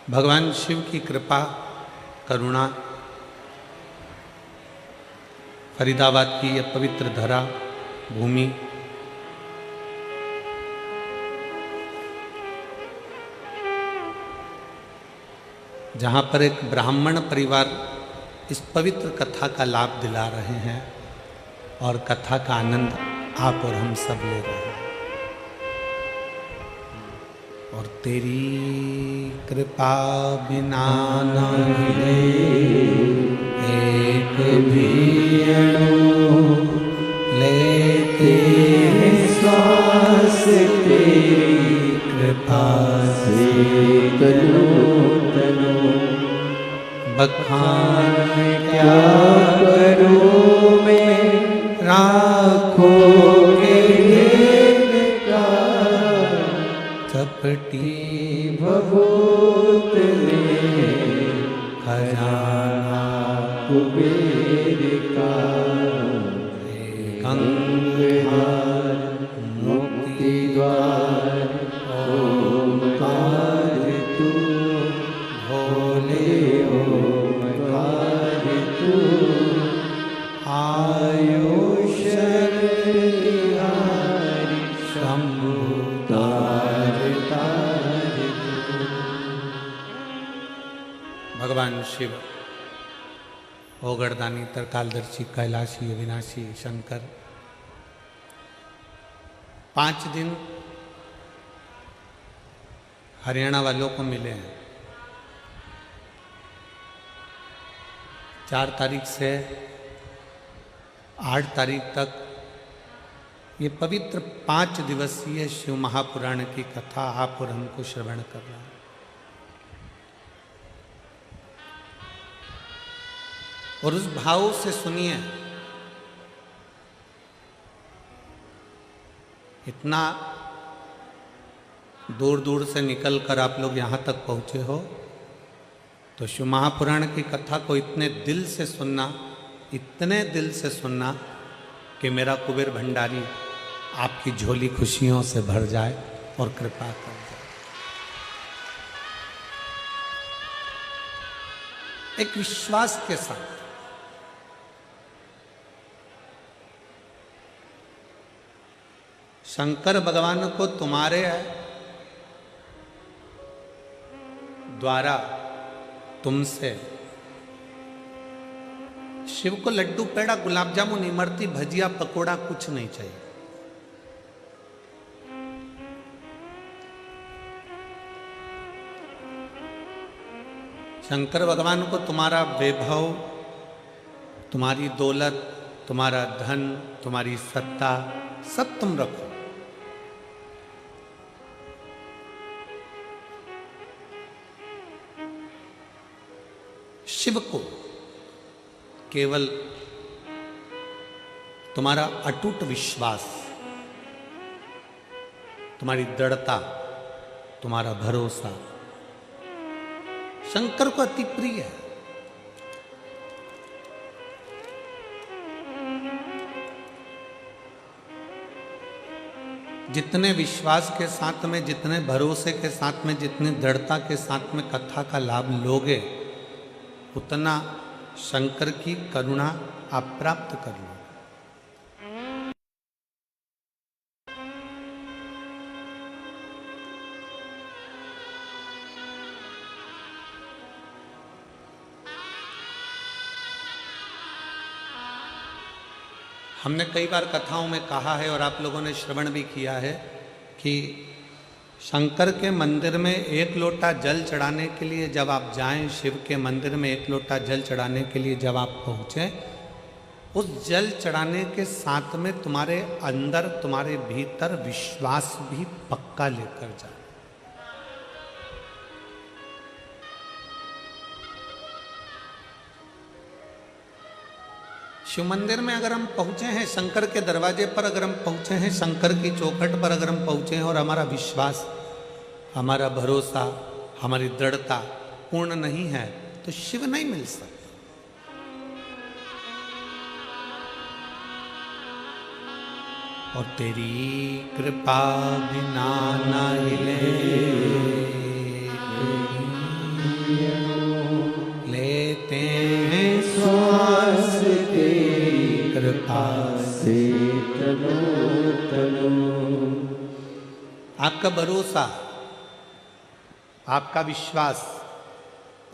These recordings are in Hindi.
भगवान शिव की कृपा करुणा, फरीदाबाद की यह पवित्र धरा भूमि, जहाँ पर एक ब्राह्मण परिवार इस पवित्र कथा का लाभ दिला रहे हैं और कथा का आनंद आप और हम सब ले रहे हैं। और तेरी कृपा बिना न मिले एक भी अणु, लेते हैं श्वास तेरी कृपा से तनो तनो। बखान क्या करूं मैं राखोगे चपटी भभूत में खजाना कुबेर का, कंगहार मुक्ति द्वार ओमकार तू, भोले ओमकार तू, आयुष तिहारी शंभु भगवान शिव ओगरदानी तरकालदर्शी कैलाशी अविनाशी शंकर 5 दिन हरियाणा वालों को मिले हैं। 4 तारीख से 8 तारीख तक ये पवित्र 5 दिवसीय शिव महापुराण की कथा आप और हमको श्रवण कर रहा है। और उस भाव से सुनिए, इतना दूर दूर से निकल कर आप लोग यहाँ तक पहुँचे हो, तो शिव महापुराण की कथा को इतने दिल से सुनना, इतने दिल से सुनना कि मेरा कुबेर भंडारी आपकी झोली खुशियों से भर जाए और कृपा कर जाए। एक विश्वास के साथ शंकर भगवान को तुम्हारे द्वारा, तुमसे शिव को लड्डू पेड़ा गुलाब जामुन इमरती भजिया पकोड़ा कुछ नहीं चाहिए। शंकर भगवान को तुम्हारा वैभव, तुम्हारी दौलत, तुम्हारा धन, तुम्हारी सत्ता सब तुम रखो, शिव को केवल तुम्हारा अटूट विश्वास, तुम्हारी दृढ़ता, तुम्हारा भरोसा शंकर को अति प्रिय है। जितने विश्वास के साथ में, जितने भरोसे के साथ में, जितनी दृढ़ता के साथ में कथा का लाभ लोगे, उतना शंकर की करुणा आप प्राप्त कर लो। हमने कई बार कथाओं में कहा है और आप लोगों ने श्रवण भी किया है कि शंकर के मंदिर में 1 लोटा जल चढ़ाने के लिए जब आप जाएं, शिव के मंदिर में 1 लोटा जल चढ़ाने के लिए जब आप पहुँचें, उस जल चढ़ाने के साथ में तुम्हारे अंदर, तुम्हारे भीतर विश्वास भी पक्का लेकर जाए। शिव मंदिर में अगर हम पहुँचे हैं, शंकर के दरवाजे पर अगर हम पहुँचे हैं, शंकर की चौखट पर अगर हम पहुँचे हैं और हमारा विश्वास, हमारा भरोसा, हमारी दृढ़ता पूर्ण नहीं है, तो शिव नहीं मिल सकता। और तेरी कृपा बिना न हिले आपका भरोसा, आपका विश्वास,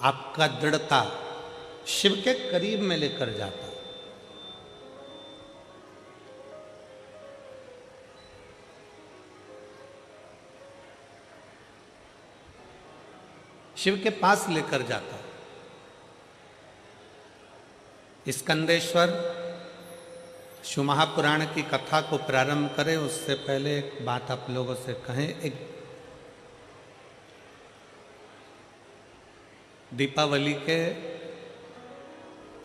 आपका दृढ़ता शिव के करीब में लेकर जाता। शिव के पास लेकर जाता। स्कंदेश्वर शिव महापुराण की कथा को प्रारंभ करें उससे पहले एक बात आप लोगों से कहें। एक दीपावली के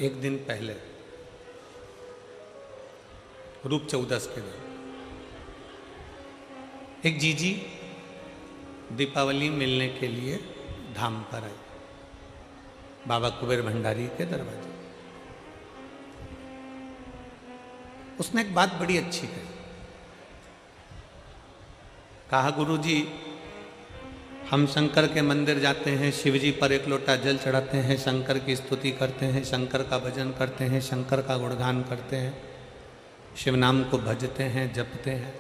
एक दिन पहले, रूप चौदस के दिन, एक जीजी दीपावली मिलने के लिए धाम पर आई, बाबा कुबेर भंडारी के दरवाजे। उसने एक बात बड़ी अच्छी कही। कहा, गुरुजी, हम शंकर के मंदिर जाते हैं, शिव जी पर एक लोटा जल चढ़ाते हैं, शंकर की स्तुति करते हैं, शंकर का भजन करते हैं, शंकर का गुणगान करते हैं, शिव नाम को भजते हैं, जपते हैं।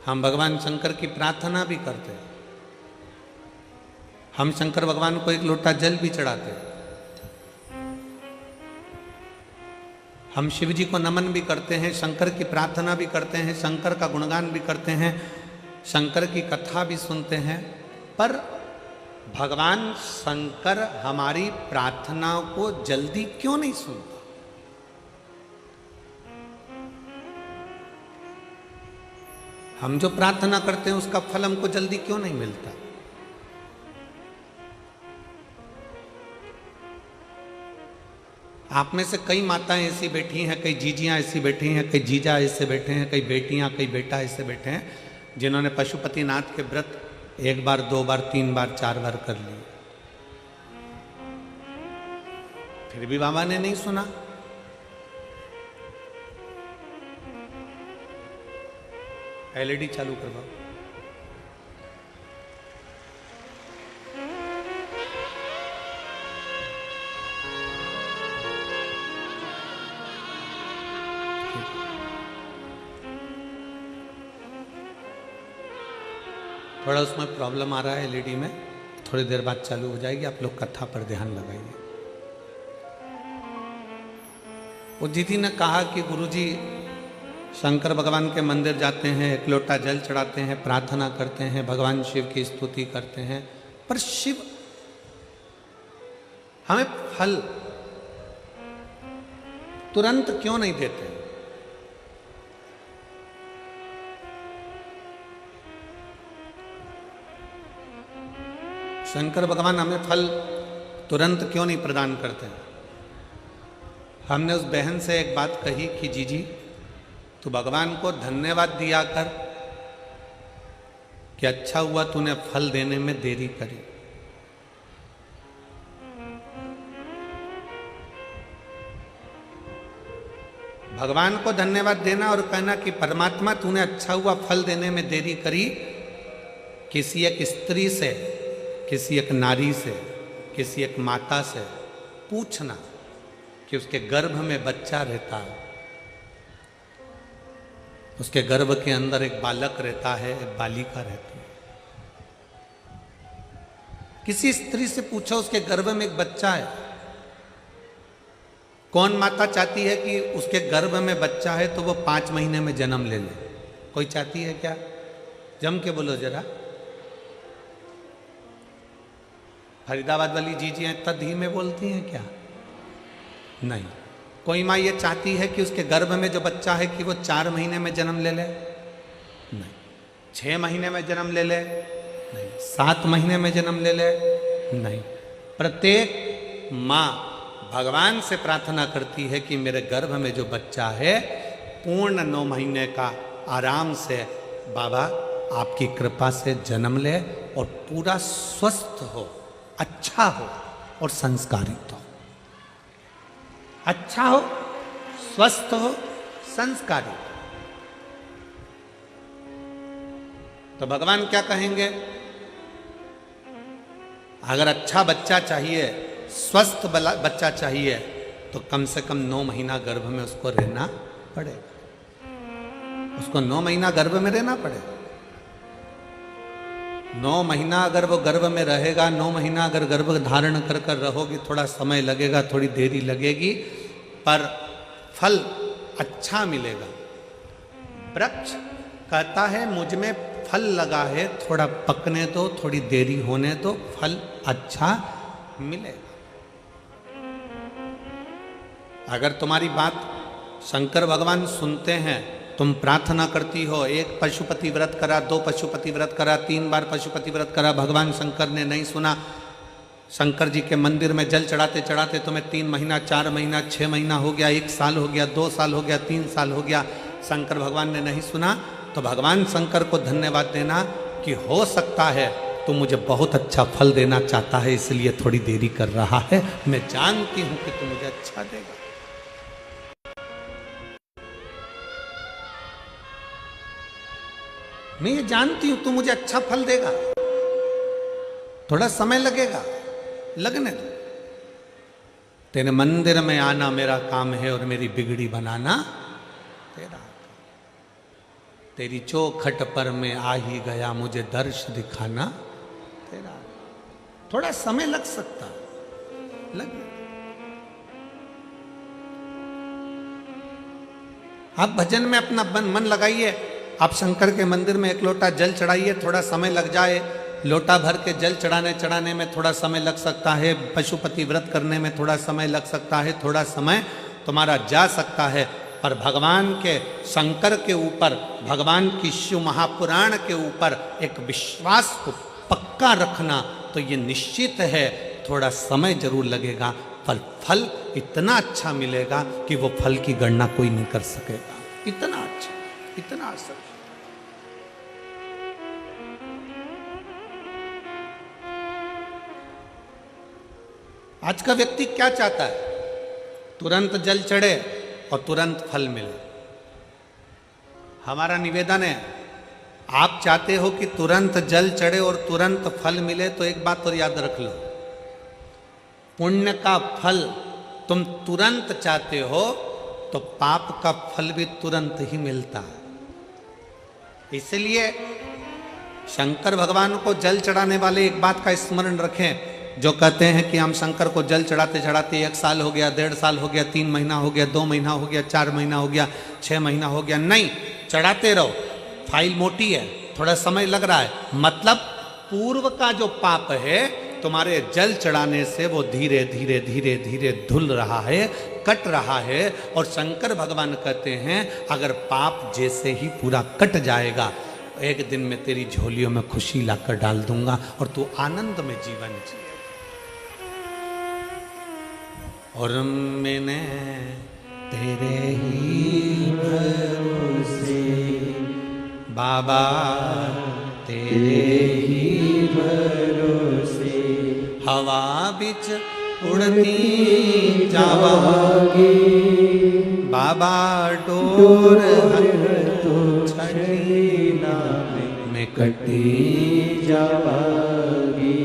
हम भगवान शंकर की प्रार्थना भी करते हैं, हम शंकर भगवान को एक लोटा जल भी चढ़ाते हैं, हम शिव जी को नमन भी करते हैं, शंकर की प्रार्थना भी करते हैं, शंकर का गुणगान भी करते हैं, शंकर की कथा भी सुनते हैं। पर भगवान शंकर हमारी प्रार्थनाओं को जल्दी क्यों नहीं सुनता? हम जो प्रार्थना करते हैं उसका फल हमको जल्दी क्यों नहीं मिलता? आप में से कई माताएं ऐसी बैठी हैं, कई जीजियां ऐसी बैठी हैं, कई जीजा ऐसे बैठे हैं, कई बेटियां, कई बेटा ऐसे बैठे हैं जिन्होंने पशुपतिनाथ के व्रत 1 बार, 2 बार, 3 बार, 4 बार कर लिए, फिर भी बाबा ने नहीं सुना। एलईडी चालू करवाओ। थोड़ा उसमें प्रॉब्लम आ रहा है एलईडी में, थोड़ी देर बाद चालू हो जाएगी। आप लोग कथा पर ध्यान लगाइए। वो दीदी ने कहा कि गुरुजी, शंकर भगवान के मंदिर जाते हैं, एक लोटा जल चढ़ाते हैं, प्रार्थना करते हैं, भगवान शिव की स्तुति करते हैं, पर शिव हमें फल तुरंत क्यों नहीं देते? शंकर भगवान हमें फल तुरंत क्यों नहीं प्रदान करते? हमने उस बहन से एक बात कही कि जीजी, तू भगवान को धन्यवाद दिया कर कि अच्छा हुआ तूने फल देने में देरी करी। भगवान को धन्यवाद देना और कहना कि परमात्मा तूने अच्छा हुआ फल देने में देरी करी। किसी एक स्त्री से, किसी एक नारी से, किसी एक माता से पूछना कि उसके गर्भ में बच्चा रहता है, उसके गर्भ के अंदर एक बालक रहता है, एक बालिका रहती है। किसी स्त्री से पूछो उसके गर्भ में एक बच्चा है। कौन माता चाहती है कि उसके गर्भ में बच्चा है तो वो 5 महीने में जन्म ले ले? कोई चाहती है क्या? जम के बोलो जरा। फरीदाबाद वाली जीजियां इतना धीमे बोलती हैं क्या? नहीं। कोई माँ ये चाहती है कि उसके गर्भ में जो बच्चा है कि वो 4 महीने में जन्म ले ले? नहीं। 6 महीने में जन्म ले ले? नहीं। 7 महीने में जन्म ले ले? नहीं। प्रत्येक माँ भगवान से प्रार्थना करती है कि मेरे गर्भ में जो बच्चा है पूर्ण 9 महीने का आराम से बाबा आपकी कृपा से जन्म ले और पूरा स्वस्थ हो, अच्छा हो और संस्कारित हो। अच्छा हो, स्वस्थ हो, संस्कारित हो। तो भगवान क्या कहेंगे? अगर अच्छा बच्चा चाहिए, स्वस्थ बच्चा चाहिए, तो कम से कम 9 महीना गर्भ में उसको रहना पड़ेगा। उसको 9 महीना गर्भ में रहना पड़े। 9 महीना अगर वो गर्भ में रहेगा, 9 महीना अगर गर्भ धारण कर कर रहोगी, थोड़ा समय लगेगा, थोड़ी देरी लगेगी, पर फल अच्छा मिलेगा। वृक्ष कहता है मुझ में फल लगा है, थोड़ा पकने दो, थोड़ी देरी होने दो, फल अच्छा मिलेगा। अगर तुम्हारी बात शंकर भगवान सुनते हैं, तुम प्रार्थना करती हो, एक पशुपति व्रत करा, 2 पशुपति व्रत करा, 3 बार पशुपति व्रत करा, भगवान शंकर ने नहीं सुना, शंकर जी के मंदिर में जल चढ़ाते चढ़ाते तुम्हें 3 महीना, 4 महीना, 6 महीना हो गया, 1 साल हो गया, 2 साल हो गया, 3 साल हो गया, शंकर भगवान ने नहीं सुना, तो भगवान शंकर को धन्यवाद देना कि हो सकता है तो मुझे बहुत अच्छा फल देना चाहता है, इसलिए थोड़ी देरी कर रहा है। मैं जानती हूं कि तू मुझे अच्छा देगा। मैं ये जानती हूं तू मुझे अच्छा फल देगा, थोड़ा समय लगेगा, लगने दो। तेरे मंदिर में आना मेरा काम है और मेरी बिगड़ी बनाना तेरा। तेरी चौखट पर मैं आ ही गया, मुझे दर्श दिखाना तेरा। थोड़ा समय लग सकता, लगे। आप भजन में अपना मन लगाइए, आप शंकर के मंदिर में 1 लोटा जल चढ़ाइए, थोड़ा समय लग जाए, लोटा भर के जल चढ़ाने में थोड़ा समय लग सकता है, पशुपति व्रत करने में थोड़ा समय लग सकता है, थोड़ा समय तुम्हारा जा सकता है, पर भगवान के शंकर के ऊपर, भगवान की शिव महापुराण के ऊपर एक विश्वास को पक्का रखना, तो ये निश्चित है थोड़ा समय जरूर लगेगा, पर फल इतना अच्छा मिलेगा कि वो फल की गणना कोई नहीं कर सकेगा। इतना अच्छा, इतना असर। आज का व्यक्ति क्या चाहता है? तुरंत जल चढ़े और तुरंत फल मिले। हमारा निवेदन है, आप चाहते हो कि तुरंत जल चढ़े और तुरंत फल मिले, तो एक बात और याद रख लो, पुण्य का फल तुम तुरंत चाहते हो तो पाप का फल भी तुरंत ही मिलता है। इसलिए शंकर भगवान को जल चढ़ाने वाले एक बात का स्मरण रखें, जो कहते हैं कि हम शंकर को जल चढ़ाते चढ़ाते 1 साल हो गया, 1.5 साल हो गया, 3 महीना हो गया, 2 महीना हो गया, 4 महीना हो गया, 6 महीना हो गया। नहीं, चढ़ाते रहो, फाइल मोटी है, थोड़ा समय लग रहा है, मतलब पूर्व का जो पाप है तुम्हारे जल चढ़ाने से वो धीरे धीरे धीरे धीरे धुल रहा है, कट रहा है। और शंकर भगवान कहते हैं अगर पाप जैसे ही पूरा कट जाएगा, एक दिन में तेरी झोलियों में खुशी लाकर डाल दूंगा और तू आनंद में जीवन जिए। और मैंने तेरे ही भरोसे बाबा, तेरे ही भरोसे हवा बिच उड़ती जावागी, बाबा डोर तो छड़ीना में कटी जावागी,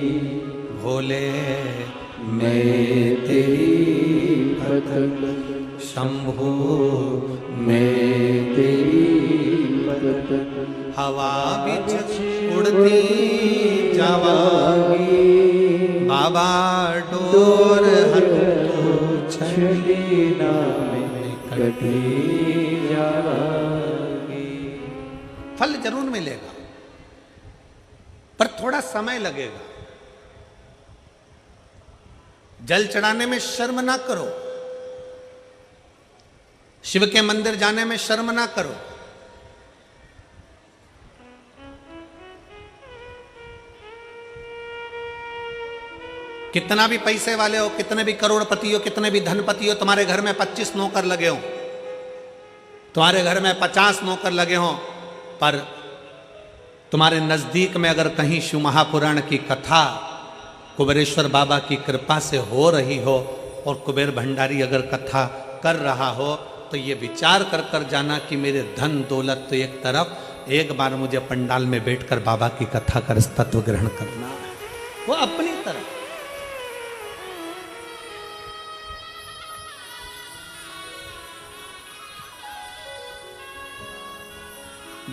भोले मैं तेरी भक्त, शंभो मैं तेरी भक्त, हवा बिच उड़ती जावागी, बाबा डोर हटो छड़ीना में कटी जावागी। फल जरूर मिलेगा, पर थोड़ा समय लगेगा। जल चढ़ाने में शर्म ना करो, शिव के मंदिर जाने में शर्म ना करो। कितना भी पैसे वाले हो, कितने भी करोड़पति हो, कितने भी धनपति हो, तुम्हारे घर में 25 नौकर लगे हो, तुम्हारे घर में 50 नौकर लगे हो, पर तुम्हारे नजदीक में अगर कहीं शिव महापुराण की कथा कुबेरेश्वर बाबा की कृपा से हो रही हो और कुबेर भंडारी अगर कथा कर रहा हो, तो ये विचार कर कर जाना कि मेरे धन दौलत तो एक तरफ, एक बार मुझे पंडाल में बैठकर बाबा की कथा कर तत्व ग्रहण करना है, वो अपनी तरफ।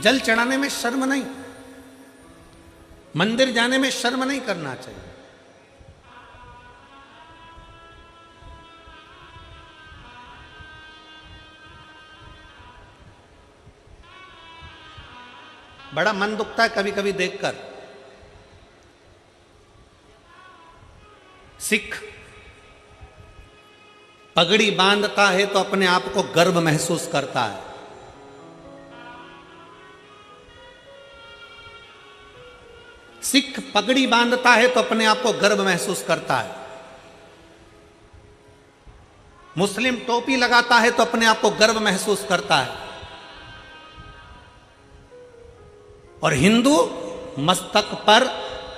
जल चढ़ाने में शर्म नहीं, मंदिर जाने में शर्म नहीं करना चाहिए। बड़ा मन दुखता है कभी कभी देखकर, सिख पगड़ी बांधता है तो अपने आप को गर्व महसूस करता है, सिख पगड़ी बांधता है तो अपने आप को गर्व महसूस करता है, मुस्लिम टोपी लगाता है तो अपने आप को गर्व महसूस करता है, और हिंदू मस्तक पर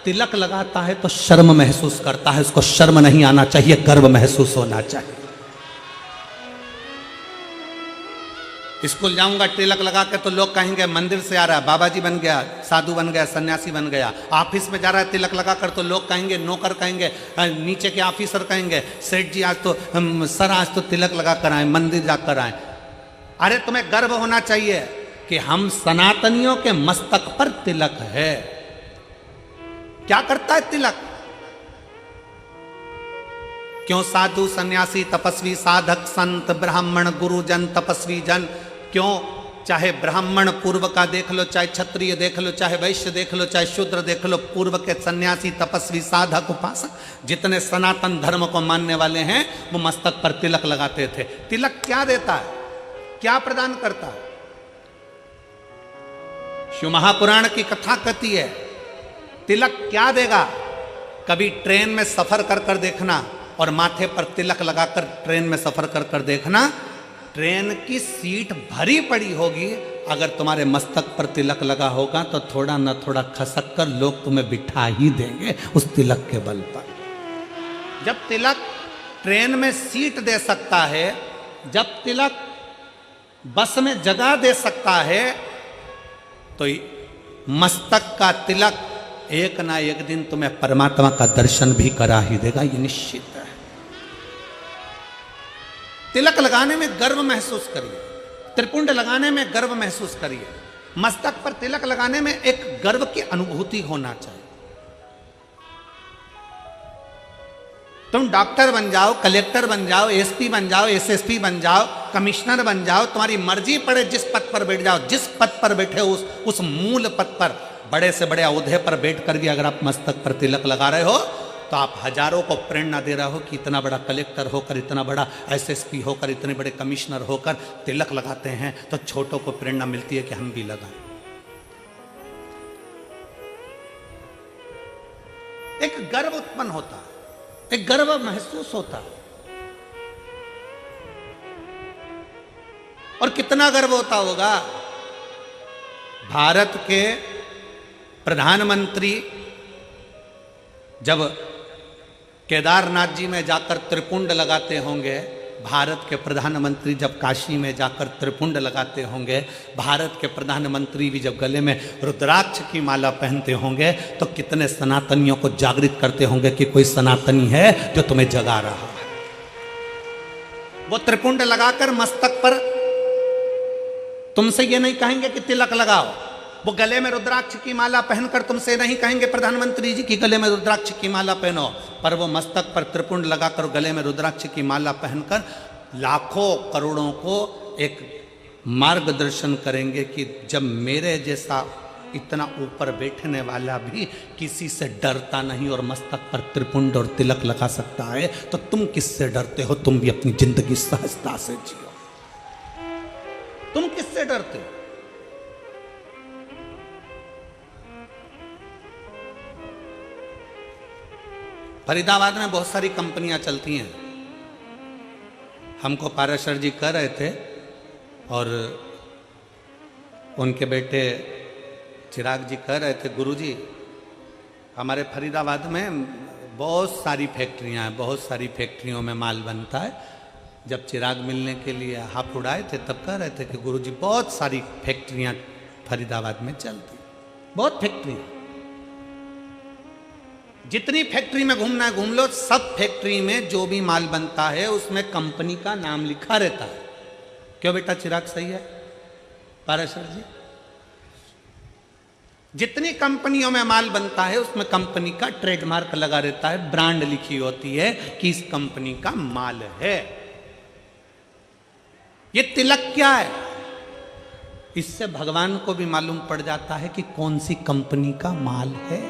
तिलक लगाता है तो शर्म महसूस करता है। उसको शर्म नहीं आना चाहिए, गर्व महसूस होना चाहिए। स्कूल जाऊंगा तिलक लगा के तो लोग कहेंगे मंदिर से आ रहा है, बाबा जी बन गया, साधु बन गया, सन्यासी बन गया। ऑफिस में जा रहा है तिलक लगा कर तो लोग कहेंगे, नौकर कहेंगे, नीचे के ऑफिसर कहेंगे, सेठ जी आज तो सर आज तो तिलक लगा कर आए, मंदिर जाकर आए। अरे तुम्हें गर्व होना चाहिए कि हम सनातनियों के मस्तक पर तिलक है। क्या करता है तिलक? क्यों साधु सन्यासी तपस्वी साधक संत ब्राह्मण गुरुजन तपस्वी जन, क्यों चाहे ब्राह्मण पूर्व का देख लो, चाहे क्षत्रिय देख लो, चाहे वैश्य देख लो, चाहे शूद्र देख लो, पूर्व के सन्यासी तपस्वी साधक उपासक जितने सनातन धर्म को मानने वाले हैं वो मस्तक पर तिलक लगाते थे। तिलक क्या देता है, क्या प्रदान करता है? शिव महापुराण की कथा कहती है तिलक क्या देगा। कभी ट्रेन में सफर कर कर देखना और माथे पर तिलक लगाकर ट्रेन में सफर कर कर देखना, ट्रेन की सीट भरी पड़ी होगी, अगर तुम्हारे मस्तक पर तिलक लगा होगा तो थोड़ा न थोड़ा खसक कर लोग तुम्हें बिठा ही देंगे उस तिलक के बल पर। जब तिलक ट्रेन में सीट दे सकता है, जब तिलक बस में जगह दे सकता है, तो मस्तक का तिलक एक ना एक दिन तुम्हें परमात्मा का दर्शन भी करा ही देगा, ये निश्चित है। तिलक लगाने में गर्व महसूस करिए, त्रिपुंड लगाने में गर्व महसूस करिए, मस्तक पर तिलक लगाने में एक गर्व की अनुभूति होना चाहिए। तुम डॉक्टर बन जाओ, कलेक्टर बन जाओ, एसपी बन जाओ, एसएसपी बन जाओ, कमिश्नर बन जाओ, तुम्हारी मर्जी पड़े जिस पद पर बैठ जाओ, जिस पद पर बैठे हो उस मूल पद पर, बड़े से बड़े औहदे पर बैठकर भी अगर आप मस्तक पर तिलक लगा रहे हो तो आप हजारों को प्रेरणा दे रहे हो कि इतना बड़ा कलेक्टर होकर, इतना बड़ा एसएसपी होकर, इतने बड़े कमिश्नर होकर तिलक लगाते हैं तो छोटों को प्रेरणा मिलती है कि हम भी लगाएं। एक गर्व उत्पन्न होता है, एक गर्व महसूस होता है। और कितना गर्व होता होगा, भारत के प्रधानमंत्री जब केदारनाथ जी में जाकर त्रिपुंड लगाते होंगे, भारत के प्रधानमंत्री जब काशी में जाकर त्रिपुंड लगाते होंगे, भारत के प्रधानमंत्री भी जब गले में रुद्राक्ष की माला पहनते होंगे, तो कितने सनातनियों को जागृत करते होंगे कि कोई सनातनी है जो तुम्हें जगा रहा है। वो त्रिपुंड लगाकर मस्तक पर तुमसे ये नहीं कहेंगे कि तिलक लगाओ, वो गले में रुद्राक्ष की माला पहनकर तुमसे नहीं कहेंगे प्रधानमंत्री जी की गले में रुद्राक्ष की माला पहनो, पर वो मस्तक पर त्रिपुंड लगाकर गले में रुद्राक्ष की माला पहनकर लाखों करोड़ों को एक मार्गदर्शन करेंगे कि जब मेरे जैसा इतना ऊपर बैठने वाला भी किसी से डरता नहीं और मस्तक पर त्रिपुंड और तिलक लगा सकता है, तो तुम किससे डरते हो? तुम भी अपनी जिंदगी सहजता से जियो। तुम किससे डरते हो? फरीदाबाद में बहुत सारी कंपनियां चलती हैं। हमको पाराशर जी कह रहे थे और उनके बेटे चिराग जी कह रहे थे, गुरुजी हमारे फरीदाबाद में बहुत सारी फैक्ट्रियां हैं, बहुत सारी फैक्ट्रियों में माल बनता है। जब चिराग मिलने के लिए हाथ उड़ाए थे तब कह रहे थे कि गुरुजी बहुत सारी फैक्ट्रियां फरीदाबाद में चलती, बहुत फैक्ट्री, जितनी फैक्ट्री में घूमना है घूम लो, सब फैक्ट्री में जो भी माल बनता है उसमें कंपनी का नाम लिखा रहता है। क्यों बेटा चिराग, सही है पाराशर जी? जितनी कंपनियों में माल बनता है उसमें कंपनी का ट्रेडमार्क लगा रहता है, ब्रांड लिखी होती है कि इस कंपनी का माल है। ये तिलक क्या है? इससे भगवान को भी मालूम पड़ जाता है कि कौन सी कंपनी का माल है।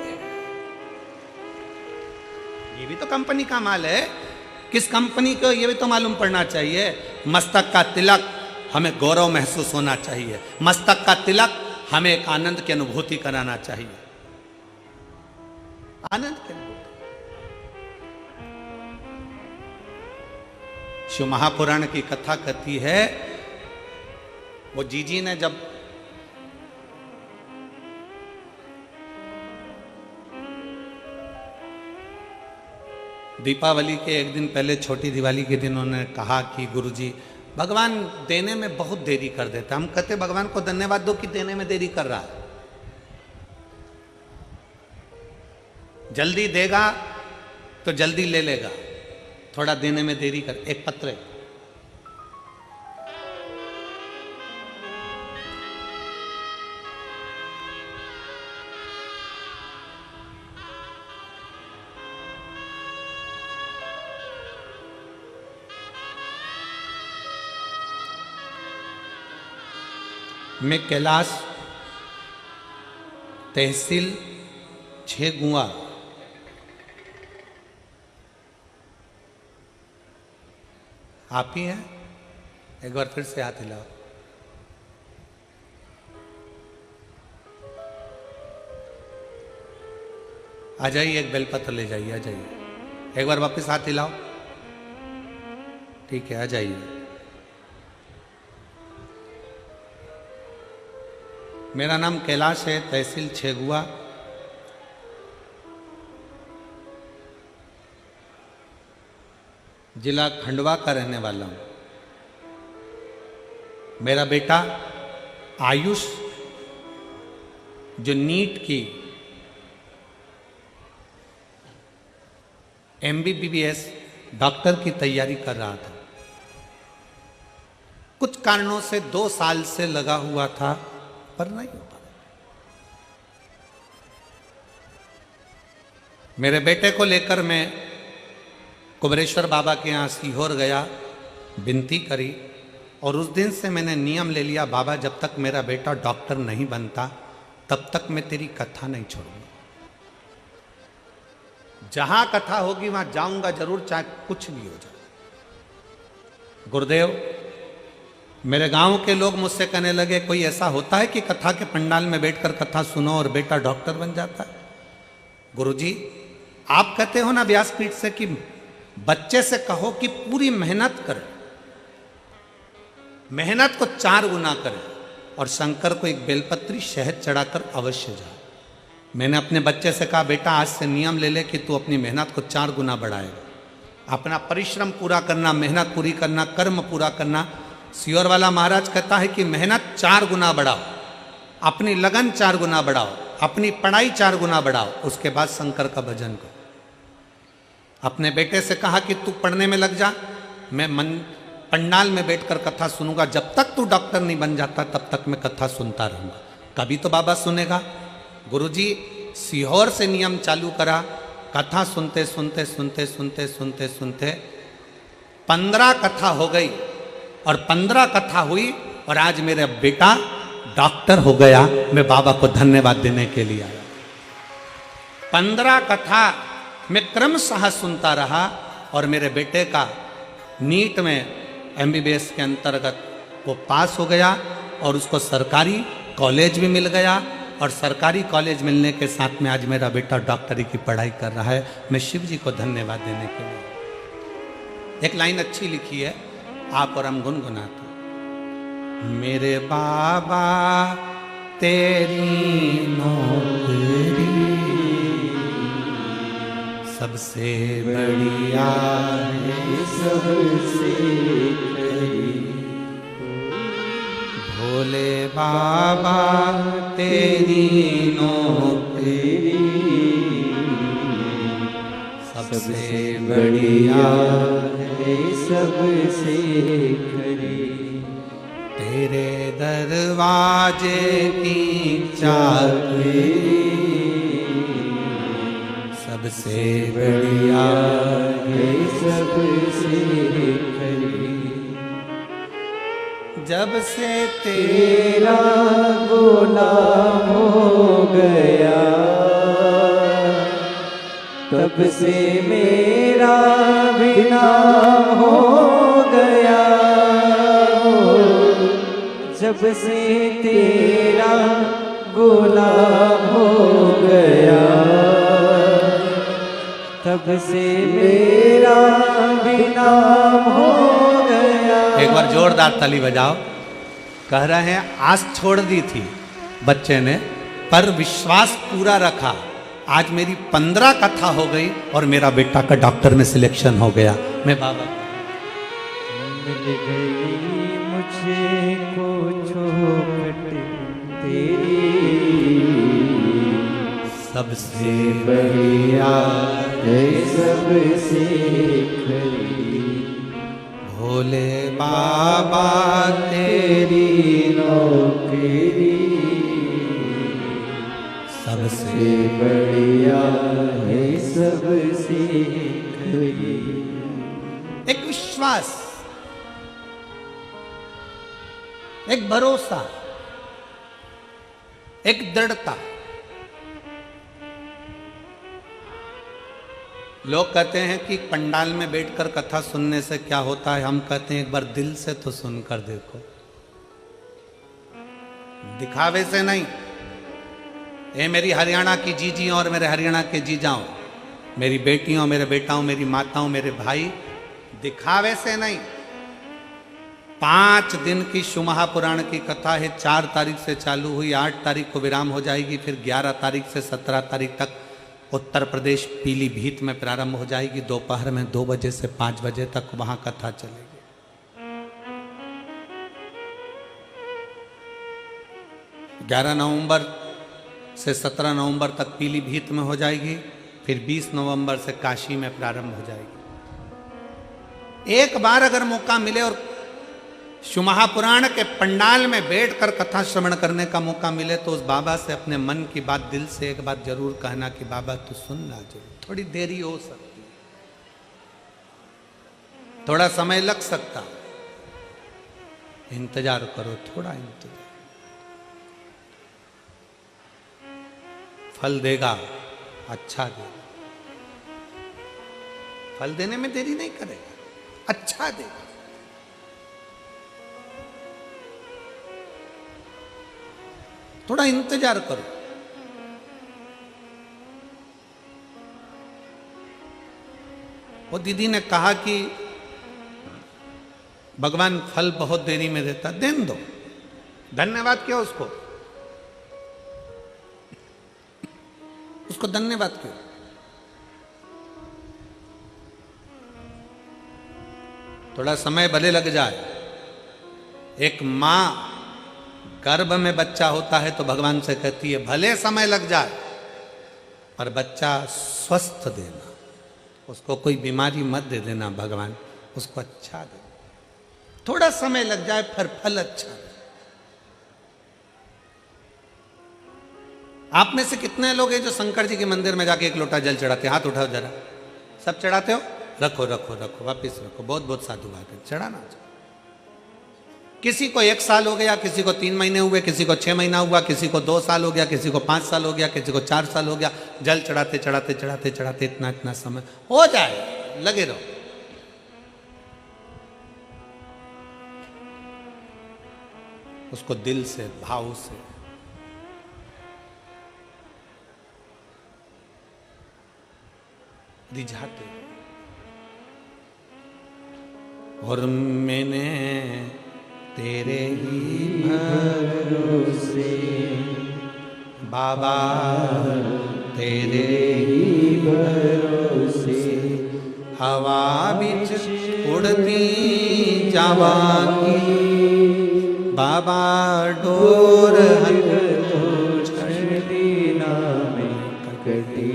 ये भी तो कंपनी का माल है, किस कंपनी को ये भी तो मालूम पड़ना चाहिए। मस्तक का तिलक हमें गौरव महसूस होना चाहिए, मस्तक का तिलक हमें एक आनंद की अनुभूति कराना चाहिए, आनंद की अनुभूति। शिव महापुराण की कथा कहती है, वो जीजी ने जब दीपावली के एक दिन पहले, छोटी दिवाली के दिन उन्होंने कहा कि गुरुजी भगवान देने में बहुत देरी कर देता। हम कहते भगवान को धन्यवाद दो कि देने में देरी कर रहा है, जल्दी देगा तो जल्दी ले लेगा, थोड़ा देने में देरी कर। एक पत्र है, मैं कैलाश तहसील 6 गुआ आप ही हैं? एक बार फिर से हाथ हिलाओ। आ जाइए, एक बेलपत्र ले जाइए, आ जाइए। एक बार वापस हाथ हिलाओ। ठीक है, आ जाइए। मेरा नाम कैलाश है, तहसील 6 गुआ। जिला खंडवा का रहने वाला हूं। मेरा बेटा आयुष जो नीट की MBBS डॉक्टर की तैयारी कर रहा था, कुछ कारणों से 2 साल से लगा हुआ था पर नहीं हो पाया। मेरे बेटे को लेकर मैं कुबरेश्वर बाबा के यहाँ सीहोर गया, विनती करी, और उस दिन से मैंने नियम ले लिया, बाबा जब तक मेरा बेटा डॉक्टर नहीं बनता तब तक मैं तेरी कथा नहीं छोड़ूंगा। जहां कथा होगी वहां जाऊंगा जरूर, चाहे कुछ भी हो जाए। गुरुदेव, मेरे गांव के लोग मुझसे कहने लगे, कोई ऐसा होता है कि कथा के पंडाल में बैठकर कथा सुनो और बेटा डॉक्टर बन जाता है? गुरुजी, आप कहते हो ना व्यासपीठ से कि बच्चे से कहो कि पूरी मेहनत करे, मेहनत को 4 गुना करे, और शंकर को एक बेलपत्री शहद चढ़ाकर अवश्य जाए। मैंने अपने बच्चे से कहा, बेटा आज से नियम ले ले कि तू अपनी मेहनत को 4 गुना बढ़ाएगा, अपना परिश्रम पूरा करना, मेहनत पूरी करना, कर्म पूरा करना। सियोर वाला महाराज कहता है कि मेहनत 4 गुना बढ़ाओ, अपनी लगन 4 गुना बढ़ाओ, अपनी पढ़ाई 4 गुना बढ़ाओ, उसके बाद शंकर का भजन करो। अपने बेटे से कहा कि तू पढ़ने में लग जा, मैं पंडाल में बैठकर कथा सुनूंगा, जब तक तू डॉक्टर नहीं बन जाता तब तक मैं कथा सुनता रहूंगा, कभी तो बाबा सुनेगा। गुरुजी, सीहोर से नियम चालू करा, कथा सुनते सुनते सुनते सुनते सुनते सुनते 15 कथा हो गई, और 15 कथा हुई और आज मेरा बेटा डॉक्टर हो गया। मैं बाबा को धन्यवाद देने के लिए आया। 15 कथा मैं क्रमशः सुनता रहा और मेरे बेटे का नीट में MBBS के अंतर्गत वो पास हो गया, और उसको सरकारी कॉलेज भी मिल गया, और सरकारी कॉलेज मिलने के साथ में आज मेरा बेटा डॉक्टरी की पढ़ाई कर रहा है। मैं शिव जी को धन्यवाद देने के लिए। एक लाइन अच्छी लिखी है, आप और हम गुनगुनाते। मेरे बाबा तेरी नौकरी सबसे बढ़िया है, सबसे भोले बाबा तेरी नौकरी सबसे बढ़िया है, सबसे खरी। तेरे दरवाजे की चाबी सबसे बढ़िया है सबसे खरी। जब से तेरा गुलाम हो गया तब से मेरा भी नाम हो गया। जब से तेरा गुलाम हो गया तब से मेरा भी नाम हो गया। एक बार जोरदार ताली बजाओ। कह रहे हैं आस छोड़ दी थी बच्चे ने पर विश्वास पूरा रखा। आज मेरी 15 कथा हो गई और मेरा बेटा का डॉक्टर में सिलेक्शन हो गया। मैं बाबा मिल गई मुझे को चौखट तेरी सबसे बढ़िया है सबसे खरी। भोले बाबा तेरी नौकरी सबसे बढ़िया है सबसे खरी। एक विश्वास, एक भरोसा, एक दृढ़ता। लोग कहते हैं कि पंडाल में बैठकर कथा सुनने से क्या होता है। हम कहते हैं एक बार दिल से तो सुनकर देखो, दिखावे से नहीं। ये मेरी हरियाणा की जीजी और मेरे हरियाणा के जीजाओं, मेरी बेटियों, मेरे बेटाओं, मेरी माताओं, मेरे भाई, दिखावे से नहीं। 5 दिन की शिव महापुराण की कथा है। 4 तारीख से चालू हुई, 8 तारीख को विराम हो जाएगी। फिर 11 तारीख से 17 तारीख तक उत्तर प्रदेश पीलीभीत में प्रारंभ हो जाएगी। दोपहर में 2 बजे से 5 बजे तक वहां कथा चलेगी। 11 नवंबर से 17 नवंबर तक पीलीभीत में हो जाएगी। फिर 20 नवंबर से काशी में प्रारंभ हो जाएगी। एक बार अगर मौका मिले और शिव महापुराण के पंडाल में बैठकर कथा श्रवण करने का मौका मिले तो उस बाबा से अपने मन की बात दिल से एक बात जरूर कहना कि बाबा तू सुनना जरूर। थोड़ी देरी हो सकती है, थोड़ा समय लग सकता, इंतजार करो, थोड़ा इंतजार, फल देगा, अच्छा देगा। फल देने में देरी नहीं करेगा, अच्छा देगा। थोड़ा इंतजार करो। वो दीदी ने कहा कि भगवान फल बहुत देरी में देता, देने दो, धन्यवाद क्यों उसको, उसको धन्यवाद क्यों। थोड़ा समय भले लग जाए। एक मां गर्भ में बच्चा होता है तो भगवान से कहती है भले समय लग जाए पर बच्चा स्वस्थ देना, उसको कोई बीमारी मत दे देना भगवान, उसको अच्छा दे। थोड़ा समय लग जाए फिर फल अच्छा दे। आप में से कितने लोग हैं जो शंकर जी के मंदिर में जाके 1 लोटा जल चढ़ाते हैं? हाथ उठाओ जरा। सब चढ़ाते हो? रखो रखो रखो, वापिस रखो। बहुत बहुत साधु बात है, चढ़ाना। किसी को 1 साल हो गया, किसी को 3 महीने हुए, किसी को 6 महीना हुआ, किसी को 2 साल हो गया, किसी को 5 साल हो गया, किसी को 4 साल हो गया। जल चढ़ाते चढ़ाते चढ़ाते चढ़ाते इतना इतना समय हो जाए, लगे रहो। उसको दिल से, भाव से, रिझाते। और मैंने तेरे ही भरोसे बाबा, तेरे ही भरोसे हवा बिच उड़ती जावांगी बाबा, डोर दीना में कटी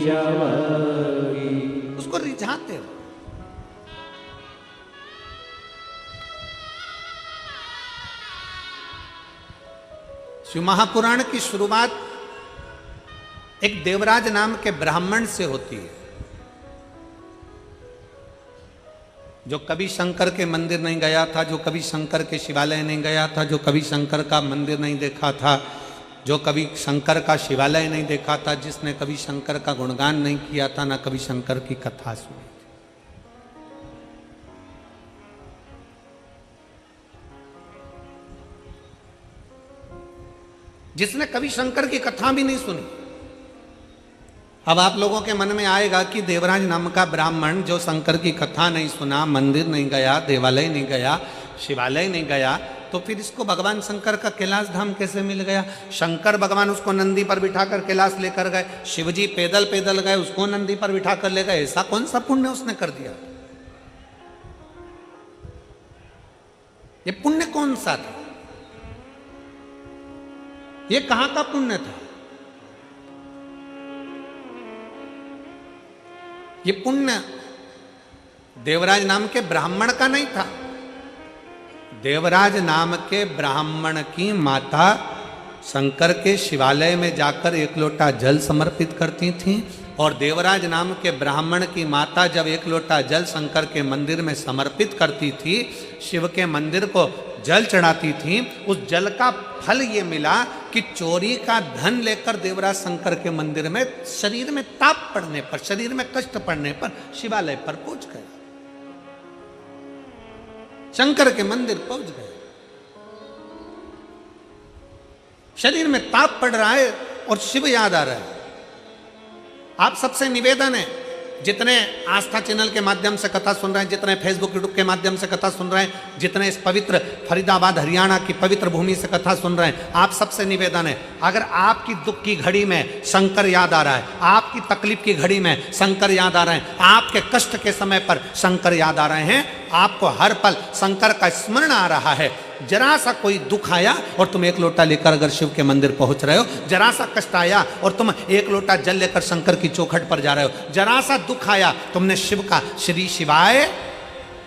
जावांगी। उसको रिझाते हो। शिव महापुराण की शुरुआत एक देवराज नाम के ब्राह्मण से होती है, जो कभी शंकर के मंदिर नहीं गया था, जो कभी शंकर के शिवालय नहीं गया था, जो कभी शंकर का मंदिर नहीं देखा था, जो कभी शंकर का शिवालय नहीं देखा था, जिसने कभी शंकर का गुणगान नहीं किया था, ना कभी शंकर की कथा सुनी। जिसने कभी शंकर की कथा भी नहीं सुनी। अब आप लोगों के मन में आएगा कि देवराज नाम का ब्राह्मण जो शंकर की कथा नहीं सुना, मंदिर नहीं गया, देवालय नहीं गया, शिवालय नहीं गया, तो फिर इसको भगवान शंकर का कैलाश धाम कैसे मिल गया? शंकर भगवान उसको नंदी पर बिठाकर कैलाश लेकर गए, शिवजी पैदल पैदल गए, उसको नंदी पर बिठाकर ले गए। ऐसा कौन सा पुण्य उसने कर दिया? ये पुण्य कौन सा था? ये कहां का पुण्य था? ये पुण्य देवराज नाम के ब्राह्मण का नहीं था। देवराज नाम के ब्राह्मण की माता शंकर के शिवालय में जाकर एक लोटा जल समर्पित करती थी, और देवराज नाम के ब्राह्मण की माता जब एक लोटा जल शंकर के मंदिर में समर्पित करती थी, शिव के मंदिर को जल चढ़ाती थी, उस जल का फल ये मिला कि चोरी का धन लेकर देवराज शंकर के मंदिर में शरीर में ताप पड़ने पर, शरीर में कष्ट पड़ने पर शिवालय पर पहुंच गए, शंकर के मंदिर पहुंच गए। शरीर में ताप पड़ रहा है और शिव याद आ रहा है। आप सबसे निवेदन है, जितने आस्था चैनल के माध्यम से कथा सुन रहे हैं, जितने फेसबुक यूट्यूब के माध्यम से कथा सुन रहे हैं, जितने इस पवित्र फरीदाबाद हरियाणा की पवित्र भूमि से कथा सुन रहे हैं, आप सबसे निवेदन है, अगर आपकी दुख की घड़ी में शंकर याद आ रहा है, आपकी तकलीफ की घड़ी में शंकर याद आ रहे हैं, आपके कष्ट के समय पर शंकर याद आ रहे हैं, आपको हर पल शंकर का स्मरण आ रहा है, जरा सा कोई दुख आया और तुम एक लोटा लेकर अगर शिव के मंदिर पहुंच रहे हो, जरा सा कष्ट आया और तुम एक लोटा जल लेकर शंकर की चौखट पर जा रहे हो, जरा सा दुख आया, तुमने शिव का श्री शिवाय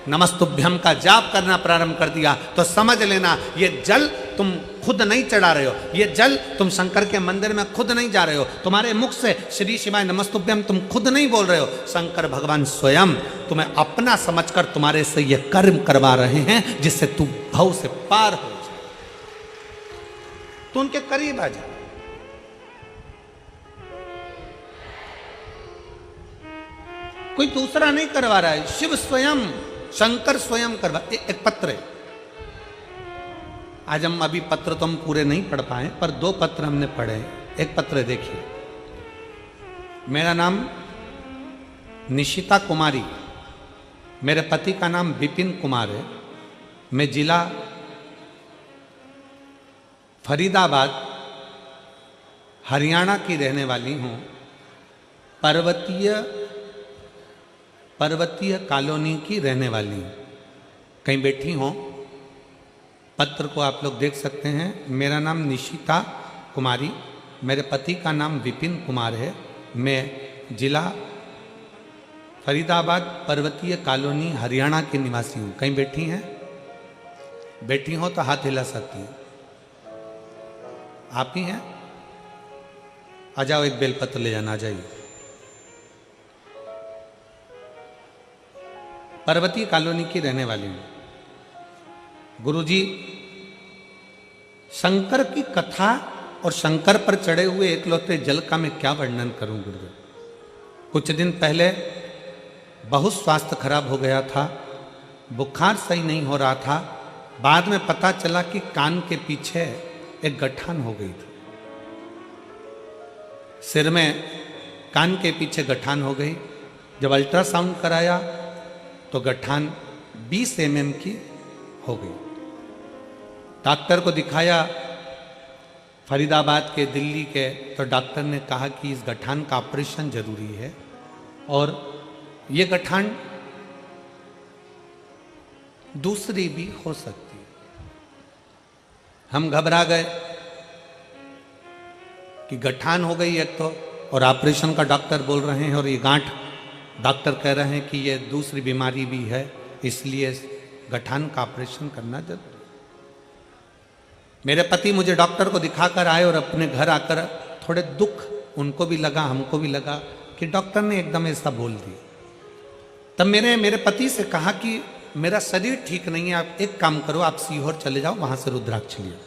नमस्तुभ्यम का जाप करना प्रारंभ कर दिया, तो समझ लेना ये जल तुम खुद नहीं चढ़ा रहे हो, ये जल तुम शंकर के मंदिर में खुद नहीं जा रहे हो, तुम्हारे मुख से श्री शिवाय नमस्तुभ्यम तुम खुद नहीं बोल रहे हो, शंकर भगवान स्वयं तुम्हें अपना समझकर तुम्हारे से ये कर्म करवा रहे हैं, जिससे तू भव से पार हो जाए, तो उनके करीब आ जा। कोई दूसरा नहीं करवा रहा है, शिव स्वयं, शंकर स्वयं करवा। एक पत्र है, आज हम अभी पत्र तो हम पूरे नहीं पढ़ पाए, पर 2 पत्र हमने पढ़े। एक पत्र देखिए, मेरा नाम निशिता कुमारी, मेरे पति का नाम विपिन कुमार है, मैं जिला फरीदाबाद हरियाणा की रहने वाली हूँ, पर्वतीय कॉलोनी की रहने वाली हूँ। कहीं बैठी हो, पत्र को आप लोग देख सकते हैं। मेरा नाम निशिता कुमारी, मेरे पति का नाम विपिन कुमार है, मैं जिला फरीदाबाद पर्वतीय कॉलोनी हरियाणा की निवासी हूँ। कहीं बैठी हैं? बैठी हो तो हाथ हिला सकती हैं। आप ही हैं? आ जाओ, एक बेलपत्र ले जाना, आ जाइए। पर्वतीय कॉलोनी की रहने वाली हूँ। गुरुजी, शंकर की कथा और शंकर पर चढ़े हुए एकलौते जल का मैं क्या वर्णन करूं गुरुदेव। कुछ दिन पहले बहुत स्वास्थ्य खराब हो गया था, बुखार सही नहीं हो रहा था, बाद में पता चला कि कान के पीछे एक गठान हो गई थी, सिर में कान के पीछे गठान हो गई। जब अल्ट्रासाउंड कराया तो गठान 20 mm की हो गई। डॉक्टर को दिखाया फरीदाबाद के, दिल्ली के, तो डॉक्टर ने कहा कि इस गठान का ऑपरेशन जरूरी है और ये गठान दूसरी भी हो सकती है। हम घबरा गए कि गठान हो गई एक तो, और ऑपरेशन का डॉक्टर बोल रहे हैं, और ये गांठ डॉक्टर कह रहे हैं कि ये दूसरी बीमारी भी है, इसलिए गठान का ऑपरेशन करना जरूरी। मेरे पति मुझे डॉक्टर को दिखाकर आए और अपने घर आकर थोड़े दुख उनको भी लगा, हमको भी लगा कि डॉक्टर ने एकदम ऐसा बोल दिया। तब मेरे पति से कहा कि मेरा शरीर ठीक नहीं है, आप एक काम करो, आप सीहोर चले जाओ, वहां से रुद्राक्ष लियो।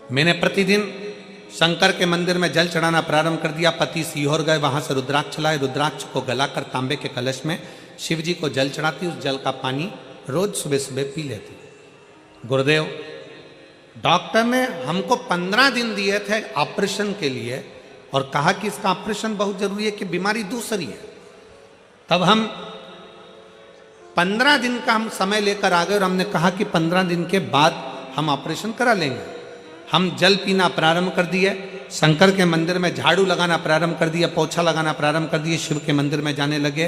मैंने प्रतिदिन शंकर के मंदिर में जल चढ़ाना प्रारंभ कर दिया। पति सीहोर गए, वहां से रुद्राक्ष लाए, रुद्राक्ष को गलाकर तांबे के कलश में शिव जी को जल चढ़ाती, उस जल का पानी रोज सुबह सुबह पी लेती। गुरुदेव, डॉक्टर ने हमको 15 दिन दिए थे ऑपरेशन के लिए और कहा कि इसका ऑपरेशन बहुत जरूरी है कि बीमारी दूसरी है। तब हम 15 दिन का हम समय लेकर आ गए और हमने कहा कि 15 दिन के बाद हम ऑपरेशन करा लेंगे। हम जल पीना प्रारंभ कर दिए, शंकर के मंदिर में झाड़ू लगाना प्रारंभ कर दिया, पोछा लगाना प्रारंभ कर दिए, शिव के मंदिर में जाने लगे,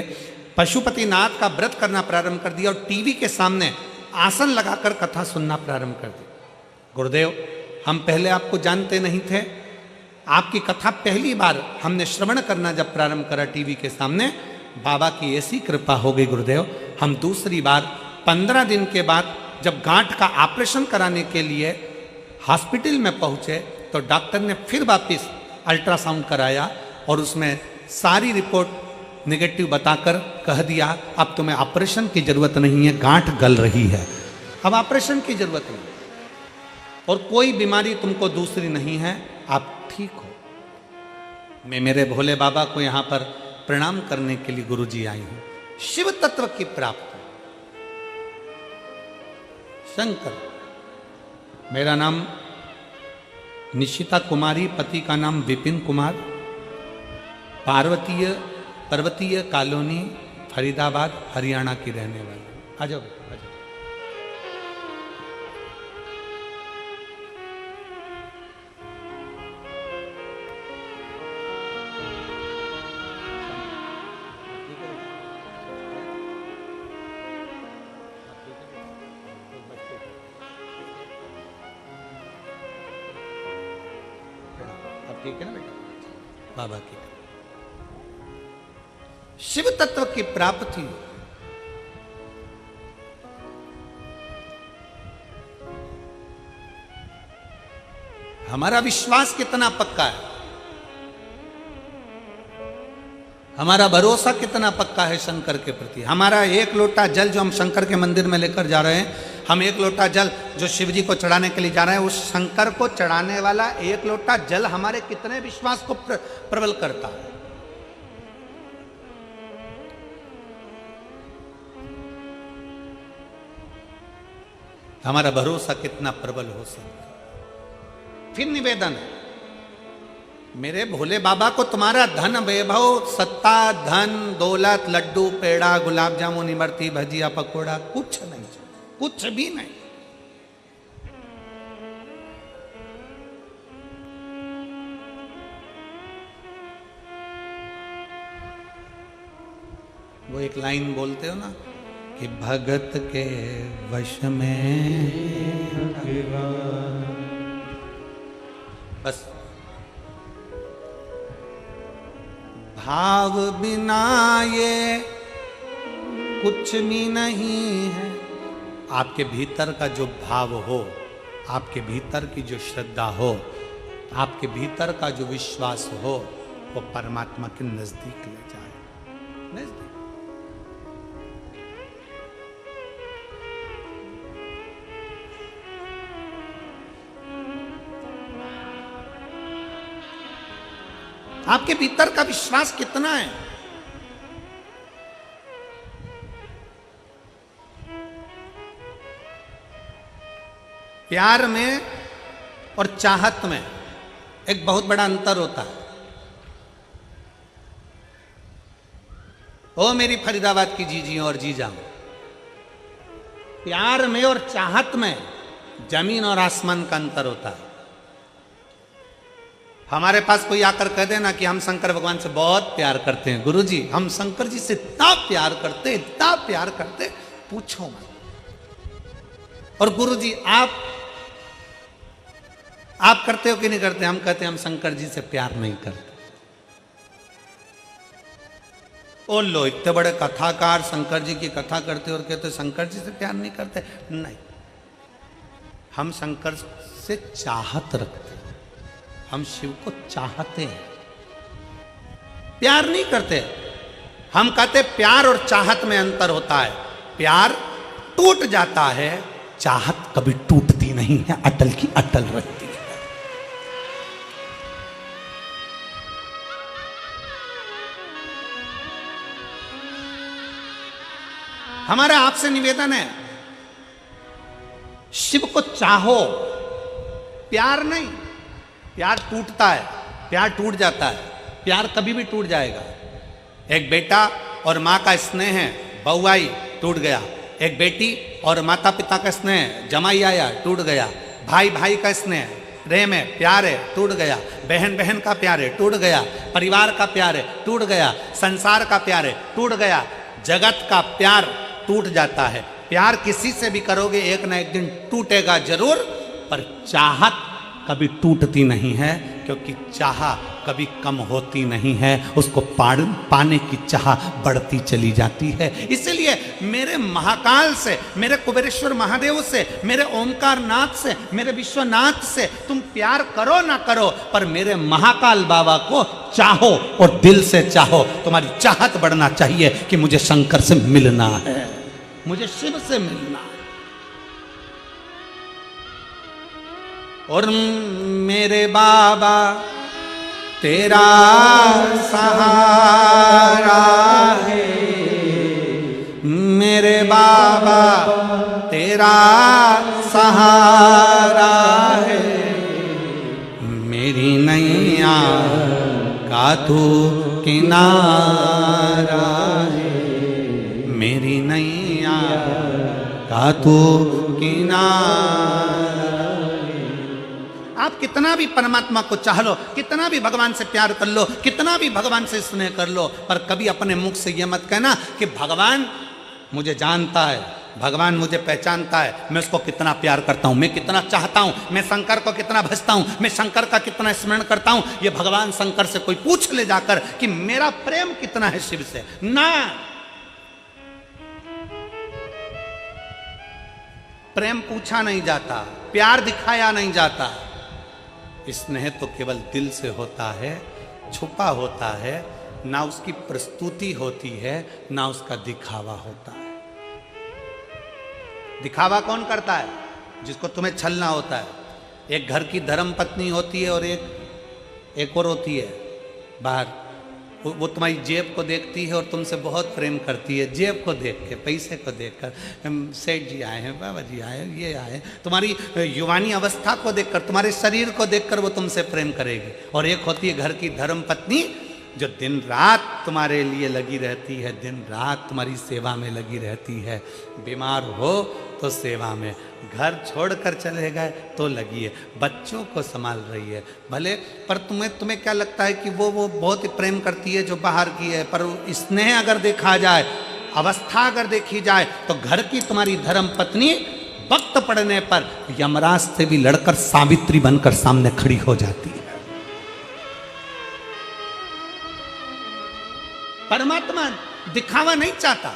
पशुपतिनाथ का व्रत करना प्रारंभ कर दिया और टीवी के सामने आसन लगाकर कथा सुनना प्रारंभ कर दी। गुरुदेव, हम पहले आपको जानते नहीं थे, आपकी कथा पहली बार हमने श्रवण करना जब प्रारंभ करा टीवी के सामने, बाबा की ऐसी कृपा हो गई गुरुदेव। हम दूसरी बार 15 दिन के बाद जब गांठ का ऑपरेशन कराने के लिए हॉस्पिटल में पहुंचे तो डॉक्टर ने फिर वापस अल्ट्रासाउंड कराया और उसमें सारी रिपोर्ट नेगेटिव बताकर कह दिया अब तुम्हें ऑपरेशन की जरूरत नहीं है, गांठ गल रही है, अब ऑपरेशन की जरूरत नहीं और कोई बीमारी तुमको दूसरी नहीं है, आप ठीक हो। मैं मेरे भोले बाबा को यहां पर प्रणाम करने के लिए गुरुजी आई हूं। शिव तत्व की प्राप्ति। शंकर, मेरा नाम निशिता कुमारी, पति का नाम विपिन कुमार, पर्वतीय कॉलोनी फरीदाबाद हरियाणा की रहने वाली। आ जाओ, आ जाओ। ठीक है ना बेटा? बाबा की शिव तत्व की प्राप्ति। हमारा विश्वास कितना पक्का है, हमारा भरोसा कितना पक्का है शंकर के प्रति। हमारा एक लोटा जल जो हम शंकर के मंदिर में लेकर जा रहे हैं, हम एक लोटा जल जो शिव जी को चढ़ाने के लिए जा रहे हैं, उस शंकर को चढ़ाने वाला एक लोटा जल हमारे कितने विश्वास को प्रबल करता है। हमारा भरोसा कितना प्रबल हो सकता है। फिर निवेदन है, मेरे भोले बाबा को तुम्हारा धन वैभव, सत्ता, धन, दौलत, लड्डू, पेड़ा, गुलाब जामुन, इमरती, भजिया, पकोड़ा कुछ नहीं चाहिए, कुछ भी नहीं। वो एक लाइन बोलते हो ना कि भगत के वश में बस भाव बिना ये कुछ भी नहीं है। आपके भीतर का जो भाव हो, आपके भीतर की जो श्रद्धा हो, आपके भीतर का जो विश्वास हो, वो परमात्मा के नजदीक ले जाए। नजदीक आपके भीतर का विश्वास कितना है। प्यार में और चाहत में एक बहुत बड़ा अंतर होता है। ओ मेरी फरीदाबाद की जीजी और जीजा, प्यार में और चाहत में जमीन और आसमान का अंतर होता है। हमारे पास कोई आकर कह देना कि हम शंकर भगवान से बहुत प्यार करते हैं, गुरुजी हम शंकर जी से इतना प्यार करते, इतना प्यार करते, पूछो मत। और गुरुजी आप करते हो कि नहीं करते? हम कहते हैं हम शंकर जी से प्यार नहीं करते। ओ लो, इतने बड़े कथाकार शंकर जी की कथा करते और कहते शंकर जी से प्यार नहीं करते। नहीं, हम शंकर से चाहत रखते हैं, हम शिव को चाहते हैं, प्यार नहीं करते। हम कहते प्यार और चाहत में अंतर होता है। प्यार टूट जाता है, चाहत कभी टूटती नहीं है, अटल की अटल रहती है। हमारा आपसे निवेदन है, शिव को चाहो, प्यार नहीं। प्यार टूटता है, प्यार टूट जाता है, प्यार कभी भी टूट जाएगा। एक बेटा और माँ का स्नेह है, बहू आई टूट गया। एक बेटी और माता पिता का स्नेह, जमाई आया टूट गया। भाई भाई का स्नेह, प्रेम है, प्यार है, टूट गया। बहन बहन का प्यार है, टूट गया। परिवार का प्यार है, टूट गया। संसार का प्यार है, टूट गया। जगत का प्यार टूट जाता है। प्यार किसी से भी करोगे एक ना एक दिन टूटेगा जरूर, पर चाहत कभी टूटती नहीं है, क्योंकि चाह कभी कम होती नहीं है, उसको पाने की चाह बढ़ती चली जाती है। इसलिए मेरे महाकाल से, मेरे कुबेरेश्वर महादेव से, मेरे ओमकार नाथ से, मेरे विश्वनाथ से तुम प्यार करो ना करो, पर मेरे महाकाल बाबा को चाहो और दिल से चाहो। तुम्हारी चाहत बढ़ना चाहिए कि मुझे शंकर से मिलना है, मुझे शिव से मिलना है। और मेरे बाबा तेरा सहारा है, मेरे बाबा तेरा सहारा है, मेरी नैया का तू किनारा है, मेरी नैया का तू किनारा। आप कितना भी परमात्मा को चाह लो, कितना भी भगवान से प्यार कर लो, कितना भी भगवान से स्नेह कर लो, पर कभी अपने मुख से यह मत कहना कि भगवान मुझे जानता है, भगवान मुझे पहचानता है, मैं उसको कितना प्यार करता हूं, मैं कितना चाहता हूं, मैं शंकर को कितना भजता हूं, मैं शंकर का कितना स्मरण करता हूं। ये भगवान शंकर से कोई पूछ ले जाकर कि मेरा प्रेम कितना है शिव से, ना। प्रेम पूछा नहीं जाता, प्यार दिखाया नहीं जाता। स्नेह तो केवल दिल से होता है, छुपा होता है, ना उसकी प्रस्तुति होती है, ना उसका दिखावा होता है। दिखावा कौन करता है? जिसको तुम्हें छलना होता है। एक घर की धर्म पत्नी होती है और एक और होती है बाहर, वो तुम्हारी जेब को देखती है और तुमसे बहुत प्रेम करती है, जेब को देख के, पैसे को देखकर, सेठ जी आए हैं, बाबा जी आए हैं, ये आए, तुम्हारी युवानी अवस्था को देखकर, तुम्हारे शरीर को देखकर वो तुमसे प्रेम करेगी। और एक होती है घर की धर्म पत्नी, जो दिन रात तुम्हारे लिए लगी रहती है, दिन रात तुम्हारी सेवा में लगी रहती है। बीमार हो तो सेवा में, घर छोड़कर चले गए तो लगी है, बच्चों को संभाल रही है भले, पर तुम्हें क्या लगता है कि वो बहुत ही प्रेम करती है जो बाहर की है, पर स्नेह अगर देखा जाए, अवस्था अगर देखी जाए, तो घर की तुम्हारी धर्म पत्नी वक्त पड़ने पर यमराज से भी लड़कर सावित्री बनकर सामने खड़ी हो जाती है। परमात्मा दिखावा नहीं चाहता।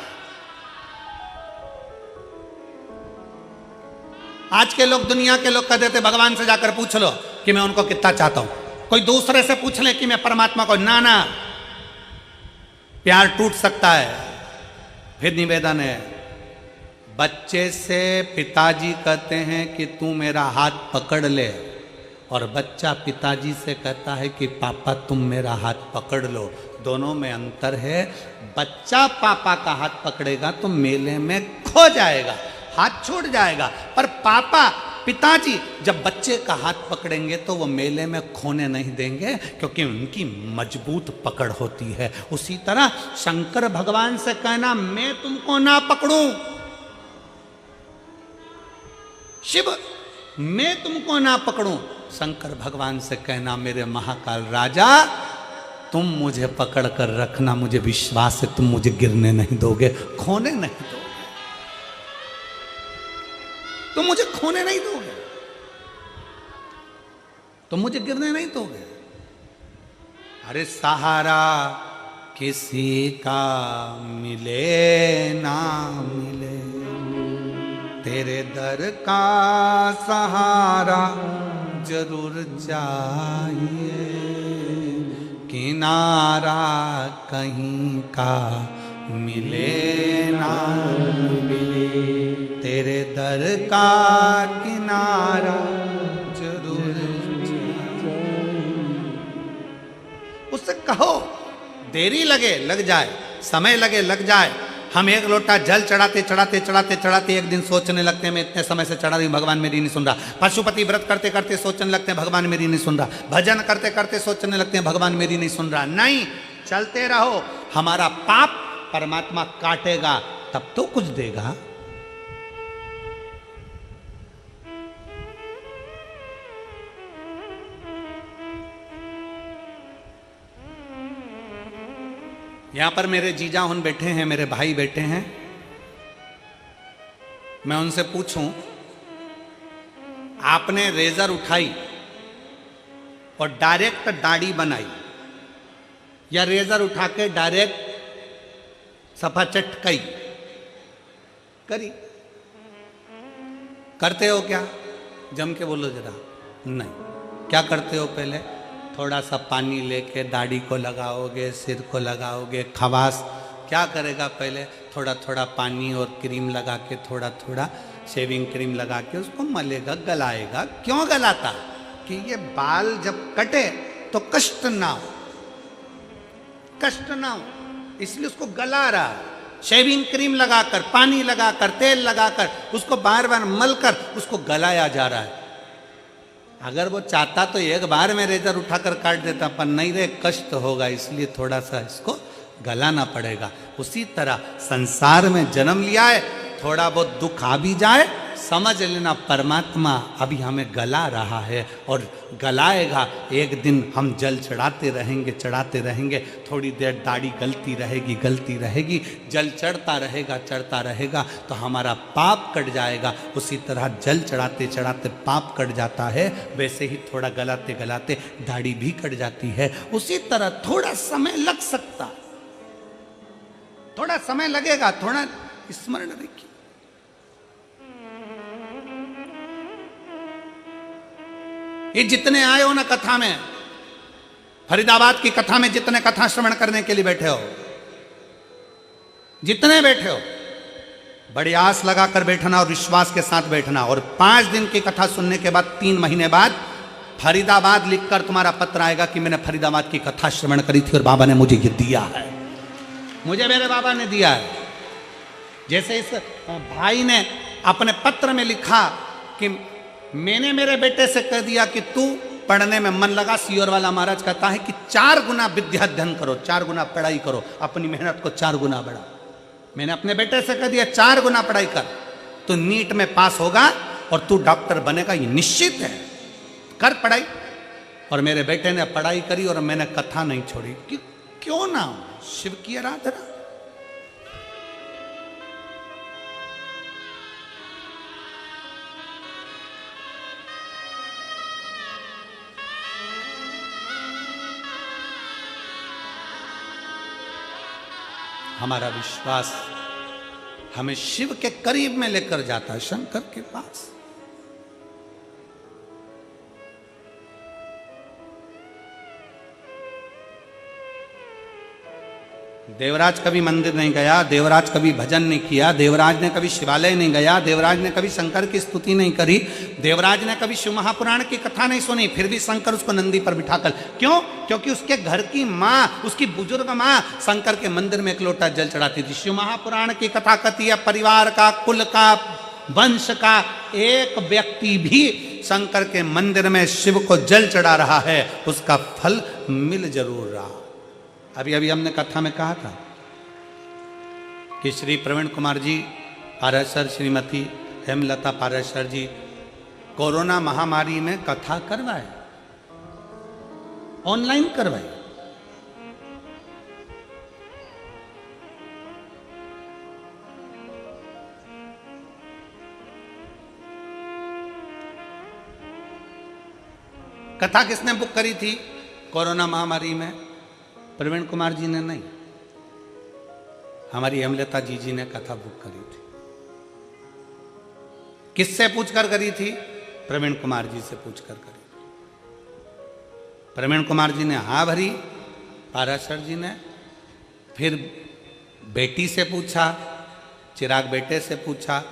आज के लोग, दुनिया के लोग कह देते भगवान से जाकर पूछ लो कि मैं उनको कितना चाहता हूं, कोई दूसरे से पूछ ले कि मैं परमात्मा को, ना, प्यार टूट सकता है। फिर निवेदन है, बच्चे से पिताजी कहते हैं कि तू मेरा हाथ पकड़ ले, और बच्चा पिताजी से कहता है कि पापा तुम मेरा हाथ पकड़ लो। दोनों में अंतर है। बच्चा पापा का हाथ पकड़ेगा तो मेले में खो जाएगा, हाथ छूट जाएगा, पर पापा पिताजी जब बच्चे का हाथ पकड़ेंगे तो वो मेले में खोने नहीं देंगे, क्योंकि उनकी मजबूत पकड़ होती है। उसी तरह शंकर भगवान से कहना मैं तुमको ना पकड़ूं, शिव मैं तुमको ना पकड़ूं, शंकर भगवान से कहना मेरे महाकाल राजा तुम मुझे पकड़ कर रखना, मुझे विश्वास है तुम मुझे गिरने नहीं दोगे, खोने नहीं दोगे, तुम मुझे खोने नहीं दोगे, तुम मुझे गिरने नहीं दोगे। अरे सहारा किसी का मिले ना मिले, तेरे दर का सहारा जरूर चाहिए, किनारा कहीं का मिले ना मिले, तेरे दर का किनारा जरूर चाहिए। उससे कहो देरी लगे लग जाए, समय लगे लग जाए। हम एक लोटा जल चढ़ाते चढ़ाते चढ़ाते चढ़ाते एक दिन सोचने लगते हैं मैं इतने समय से चढ़ा रही हूं, भगवान मेरी नहीं सुन रहा। पशुपति व्रत करते करते सोचने लगते हैं भगवान मेरी नहीं सुन रहा। भजन करते करते सोचने लगते हैं भगवान मेरी नहीं सुन रहा। नहीं, चलते रहो। हमारा पाप परमात्मा काटेगा तब तो कुछ देगा। यहां पर मेरे जीजा उन बैठे हैं, मेरे भाई बैठे हैं। मैं उनसे पूछूं, आपने रेजर उठाई और डायरेक्ट दाढ़ी बनाई या रेजर उठा के डायरेक्ट सफा चटकाई करी? करते हो क्या? जम के बोलो जरा। नहीं, क्या करते हो? पहले थोड़ा सा पानी लेके दाढ़ी को लगाओगे, सिर को लगाओगे। खवास क्या करेगा? पहले थोड़ा थोड़ा पानी और क्रीम लगा के, थोड़ा थोड़ा शेविंग क्रीम लगा के उसको मलेगा, गलाएगा। क्यों गलाता? कि ये बाल जब कटे तो कष्ट ना हो, कष्ट ना हो, इसलिए उसको गला रहा है। शेविंग क्रीम लगाकर, पानी लगाकर, तेल लगाकर उसको बार बार मलकर उसको गलाया जा रहा है। अगर वो चाहता तो एक बार में रेजर उठाकर काट देता, पर नहीं रे, कष्ट होगा, इसलिए थोड़ा सा इसको गलाना पड़ेगा। उसी तरह संसार में जन्म लिया है, थोड़ा बहुत दुख आ भी जाए, समझ लेना परमात्मा अभी हमें गला रहा है और गलाएगा। एक दिन हम जल चढ़ाते रहेंगे, चढ़ाते रहेंगे। थोड़ी देर दाढ़ी गलती रहेगी, गलती रहेगी, जल चढ़ता रहेगा, चढ़ता रहेगा तो हमारा पाप कट जाएगा। उसी तरह जल चढ़ाते चढ़ाते पाप कट जाता है, वैसे ही थोड़ा गलाते गलाते दाढ़ी भी कट जाती है। उसी तरह थोड़ा समय लग सकता, थोड़ा समय लगेगा, थोड़ा स्मरण रखिए। ये जितने आए हो ना कथा में, फरीदाबाद की कथा में जितने कथा श्रवण करने के लिए बैठे हो, जितने बैठे हो, बड़ी आस लगाकर बैठना और विश्वास के साथ बैठना। और 5 दिन की कथा सुनने के बाद 3 महीने बाद फरीदाबाद लिखकर तुम्हारा पत्र आएगा कि मैंने फरीदाबाद की कथा श्रवण करी थी और बाबा ने मुझे ये दिया है, मुझे मेरे बाबा ने दिया है। जैसे इस भाई ने अपने पत्र में लिखा कि मैंने मेरे बेटे से कह दिया कि तू पढ़ने में मन लगा। सियोर वाला महाराज कहता है कि 4 गुना विद्या अध्ययन करो, 4 गुना पढ़ाई करो, अपनी मेहनत को 4 गुना बढ़ा। मैंने अपने बेटे से कह दिया 4 गुना पढ़ाई कर, तो नीट में पास होगा और तू डॉक्टर बनेगा, ये निश्चित है, कर पढ़ाई। और मेरे बेटे ने पढ़ाई करी और मैंने कथा नहीं छोड़ी। क्यों ना? शिव की आराधना। हमारा विश्वास हमें शिव के करीब में लेकर जाता है, शंकर के पास। देवराज कभी मंदिर नहीं गया, देवराज कभी भजन नहीं किया, देवराज ने कभी शिवालय नहीं गया, देवराज ने कभी शंकर की स्तुति नहीं करी, देवराज ने कभी शिव महापुराण की कथा नहीं सुनी, फिर भी शंकर उसको नंदी पर बिठाकर। क्यों? क्योंकि उसके घर की माँ, उसकी बुजुर्ग माँ शंकर के मंदिर में एक लोटा जल चढ़ाती थी। शिव महापुराण की कथा कहती है परिवार का, कुल का, वंश का एक व्यक्ति भी शंकर के मंदिर में शिव को जल चढ़ा रहा है, उसका फल मिल जरूर रहा। अभी अभी हमने कथा में कहा था कि श्री प्रवीण कुमार जी पाराशर, श्रीमती हेमलता पाराशर जी कोरोना महामारी में कथा करवाए, ऑनलाइन करवाई। कथा किसने बुक करी थी कोरोना महामारी में? प्रवीण कुमार जी ने नहीं, हमारी हेमलता जी ने कथा बुक करी थी। किससे पूछकर करी थी? प्रवीण कुमार जी से पूछकर करी। प्रवीण कुमार जी ने हाँ भरी, पाराशर जी ने। फिर बेटी से पूछा, चिराग बेटे से पूछा,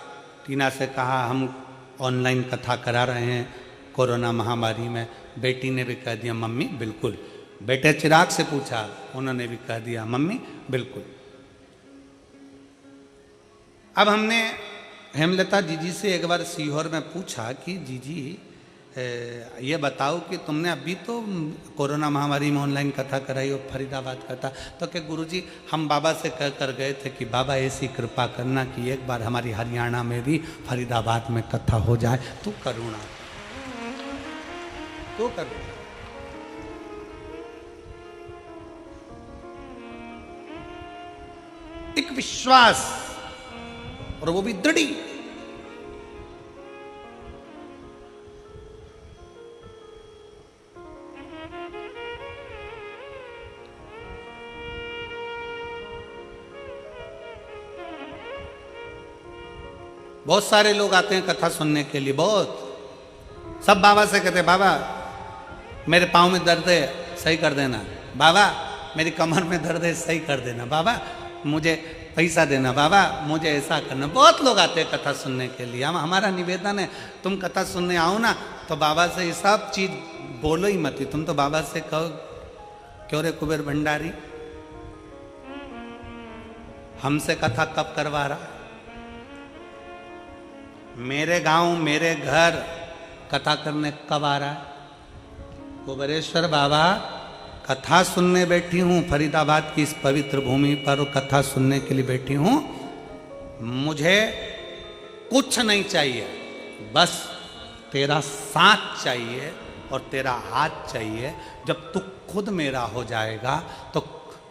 टीना से कहा हम ऑनलाइन कथा करा रहे हैं कोरोना महामारी में। बेटी ने भी कह दिया मम्मी बिल्कुल। बेटे चिराग से पूछा, उन्होंने भी कह दिया मम्मी बिल्कुल। अब हमने हेमलता जीजी से एक बार सीहोर में पूछा कि जीजी ये बताओ कि तुमने अभी तो कोरोना महामारी में ऑनलाइन कथा कराई और फरीदाबाद कथा, तो क्या गुरुजी हम बाबा से कह कर गए थे कि बाबा ऐसी कृपा करना कि एक बार हमारी हरियाणा में भी फरीदाबाद में कथा हो जाए। तू करुणा, तू करुणा। एक विश्वास, और वो भी दृढ़। बहुत सारे लोग आते हैं कथा सुनने के लिए, बहुत। सब बाबा से कहते बाबा मेरे पाँव में दर्द है सही कर देना, बाबा मेरी कमर में दर्द है सही कर देना, बाबा मुझे पैसा देना, बाबा मुझे ऐसा करना। बहुत लोग आते हैं कथा सुनने के लिए। हम हमारा निवेदन है तुम कथा सुनने आओ ना तो बाबा से ये सब चीज बोलो ही मत। तुम तो बाबा से कहो क्यों रे कुबेर भंडारी हमसे कथा कब करवा रहा? मेरे गांव मेरे घर कथा करने कब आ रहा है? कुबेरेश्वर बाबा कथा सुनने बैठी हूँ फरीदाबाद की इस पवित्र भूमि पर, कथा सुनने के लिए बैठी हूँ। मुझे कुछ नहीं चाहिए, बस तेरा साथ चाहिए और तेरा हाथ चाहिए। जब तू खुद मेरा हो जाएगा तो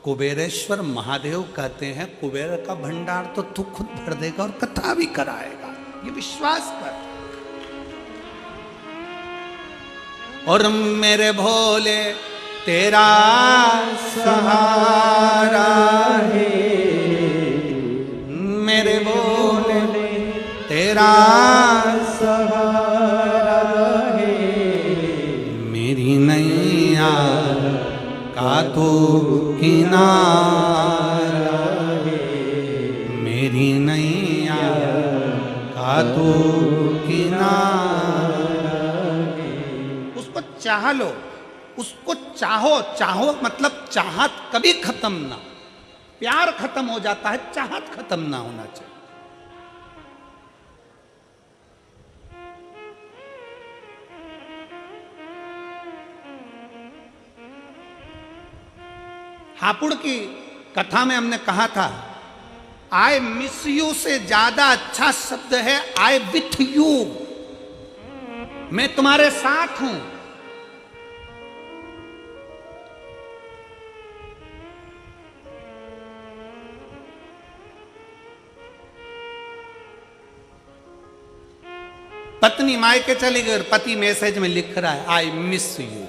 कुबेरेश्वर महादेव कहते हैं कुबेर का भंडार तो तू खुद भर देगा और कथा भी कराएगा, ये विश्वास कर। और मेरे भोले तेरा सहारा है, मेरे भोले तेरा सहारा है, मेरी नैया का तो किनारा है, मेरी नैया का तो किनारा है। उसको चाह लो, उसको चाहो। चाहो मतलब चाहत कभी खत्म ना, प्यार खत्म हो जाता है, चाहत खत्म ना होना चाहिए। हापुड़ की कथा में हमने कहा था आई मिस यू से ज्यादा अच्छा शब्द है आई विथ यू, मैं तुम्हारे साथ हूं। पत्नी मायके चली गई और पति मैसेज में लिख रहा है आई मिस यू,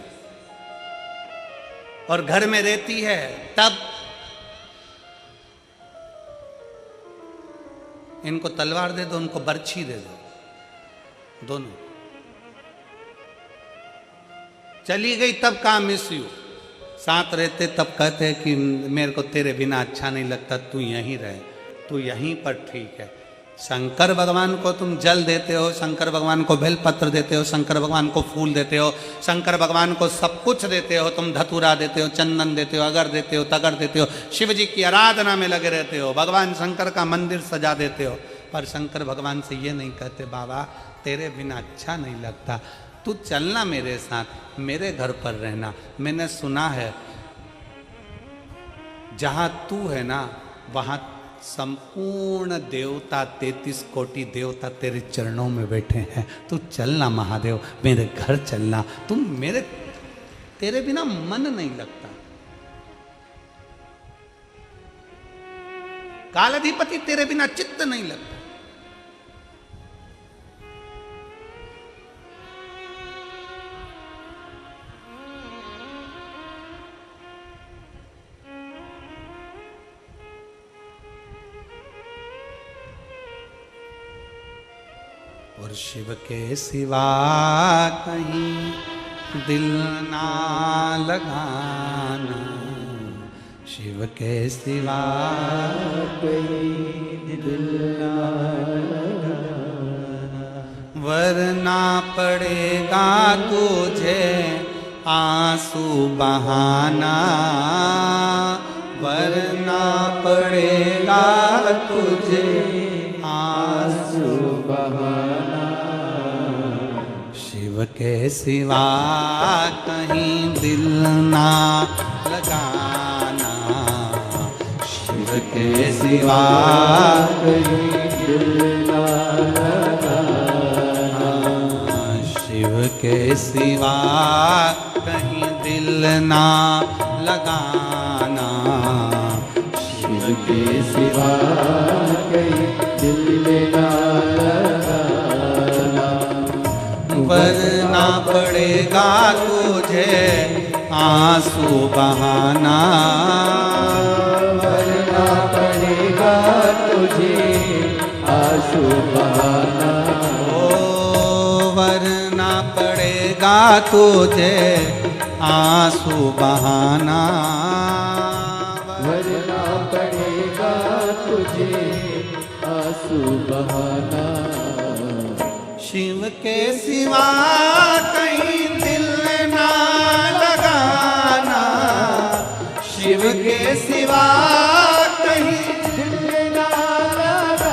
और घर में रहती है तब इनको तलवार दे दो, उनको बर्छी दे दो, दोनों। चली गई तब कहा मिस यू, साथ रहते तब कहते हैं कि मेरे को तेरे बिना अच्छा नहीं लगता, तू यहीं रहे, तू यहीं पर ठीक है। शंकर भगवान को तुम जल देते हो, शंकर भगवान को बेलपत्र देते हो, शंकर भगवान को फूल देते हो, शंकर भगवान को सब कुछ देते हो, तुम धतूरा देते हो, चंदन देते हो, अगर देते हो, तगर देते हो, शिव जी की आराधना में लगे रहते हो, भगवान शंकर का मंदिर सजा देते हो, पर शंकर भगवान से ये नहीं कहते बाबा तेरे बिना अच्छा नहीं लगता, तू चलना मेरे साथ, मेरे घर पर रहना। मैंने सुना है जहाँ तू है ना वहाँ संपूर्ण देवता 33 कोटि देवता तेरे चरणों में बैठे हैं। तू चलना महादेव, मेरे घर चलना, तुम मेरे तेरे बिना मन नहीं लगता। कालाधिपति तेरे बिना चित्त नहीं लगता। और शिव के सिवा कहीं दिल ना लगाना, शिव के सिवा कहीं दिल ना लगाना, वरना पड़ेगा तुझे आंसू बहाना, वरना पड़ेगा तुझे आंसू बहाना, शिव के सिवा कहीं दिल ना लगाना, शिव के सिवा कहीं दिल ना लगाना, शिव के सिवा कहीं दिल ना लगाना, शिव के सिवा कहीं दिल ना लगाना, वरना पड़ेगा तुझे आंसू बहाना, वरना पड़ेगा तुझे आंसू बहाना, ओ वरना पड़ेगा तुझे आंसू बहाना, वरना पड़ेगा तुझे आंसू बहाना, शिव के सिवा कहीं दिल ना लगाना, शिव के सिवा कहीं दिल ना लगाना,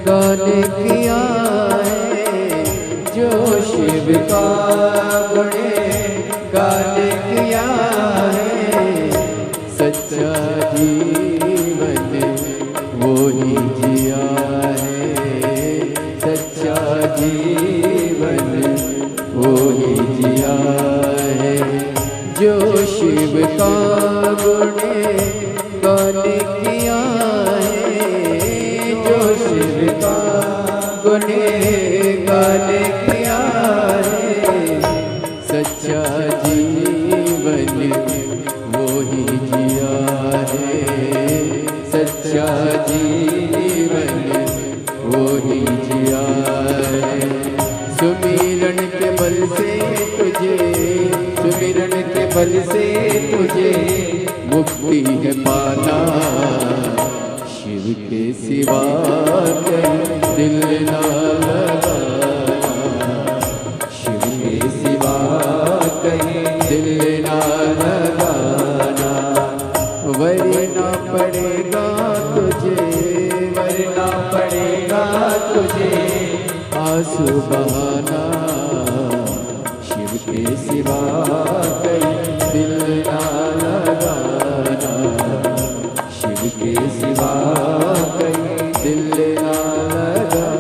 गाने किया है जो शिव का गुणे गाने किया है, सच्चा जीवन वो ही जिया है, सच्चा जीवन वो ही जिया है, जो शिव का गुणे गाने किया है, जो शिव का गुणे गाने किया है, सच्चा जीवन वो ही जिया है, से तुझे मुक्ति है पाना, शिव के सिवा कहीं दिल ना लगाना, शिव के सिवा कहीं दिल ना लगाना। वरना पड़ेगा तुझे, वरना पड़ेगा तुझे आंसू बहाना, शिव के सिवा कहीं दिल ना लगाना, शिव के सिवा कहीं दिल ना लगाना।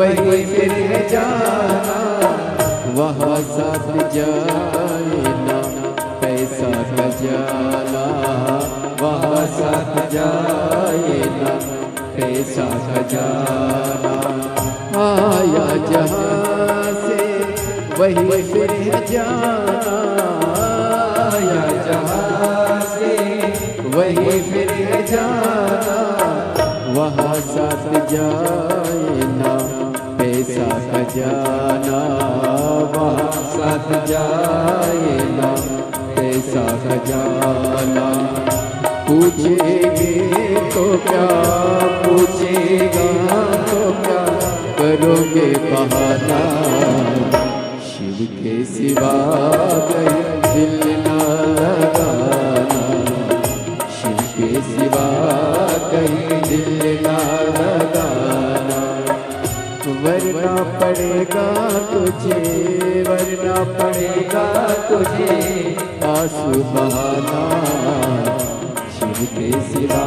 वही फिर जाना, वहाँ साथ जाए ना पैसा खजाना, वहाँ साथ जाए ना पैसा खजाना। आया जहाँ से वही फिर जाना, आया जहाँ से वही फिर जाना, वहाँ साथ जाए ना पैसा खजाना, वहाँ साथ जाए ना पैसा खजाना। पूछेंगे तो क्या, पूछेगा तो क्या, करोगे बहाना, शिव के सिवा कहीं दिल ना लगाना, शिव के सिवा कहीं दिल ना लगाना। वरना पड़ेगा तुझे, वरना पड़ेगा तुझे आंसू बहाना, शिव के सिवा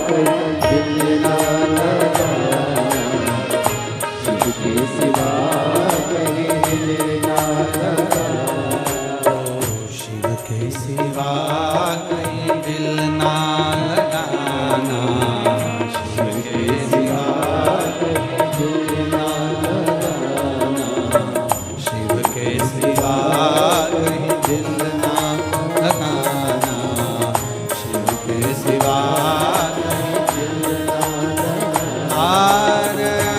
कहीं दिल ना लगाना, शिव के सिवा कहीं दिल ना लगाना, शिव के सिवा कहीं दिल ना लगाना, शिव के सिवा कहीं दिल ना लगाना, शिव के सिवा कहीं दिल ना लगाना, शिव के सिवा कहीं दिल ना लगाना।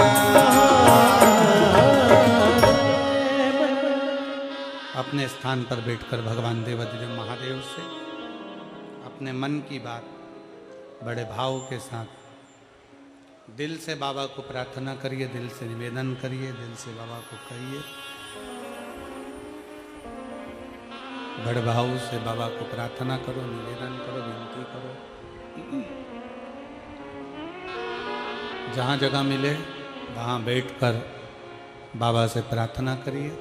अपने स्थान पर बैठकर भगवान देवाधिदेव महादेव से अपने मन की बात बड़े भाव के साथ दिल से बाबा को प्रार्थना करिए, दिल से निवेदन करिए, दिल से बाबा को कहिए। बड़े भाव से बाबा को प्रार्थना करो, निवेदन करो, विनती करो। जहाँ जगह मिले वहाँ बैठकर बाबा से प्रार्थना करिए।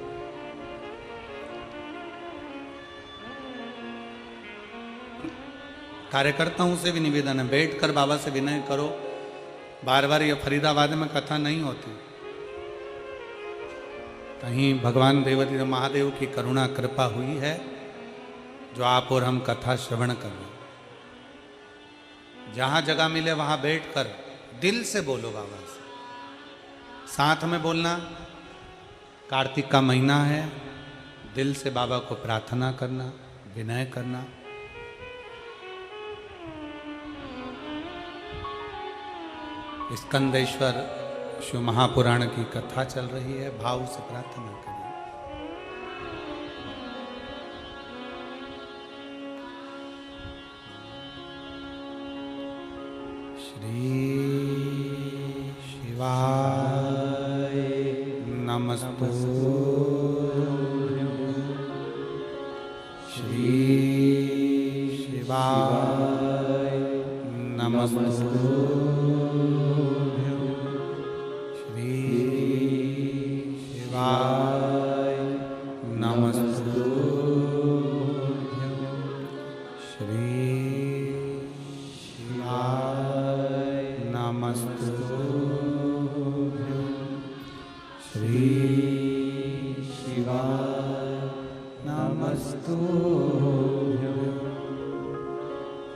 कार्यकर्ताओं से भी निवेदन है, बैठकर बाबा से विनय करो। बार बार ये फरीदाबाद में कथा नहीं होती, कहीं भगवान देवाधिदेव महादेव की करुणा कृपा हुई है जो आप और हम कथा श्रवण कर रहे। जहाँ जगह मिले वहाँ बैठकर दिल से बोलो बाबा से, साथ में बोलना। कार्तिक का महीना है, दिल से बाबा को प्रार्थना करना, विनय करना। स्कंदेश्वर शिव महापुराण की कथा चल रही है, भाव से प्रार्थना करिए। श्री शिवाय नमस्तु, श्री शिवाय नमस्तु, नमस्तु, श्री शिवाय नमस्तु, श्री शिवाय नमस्तु।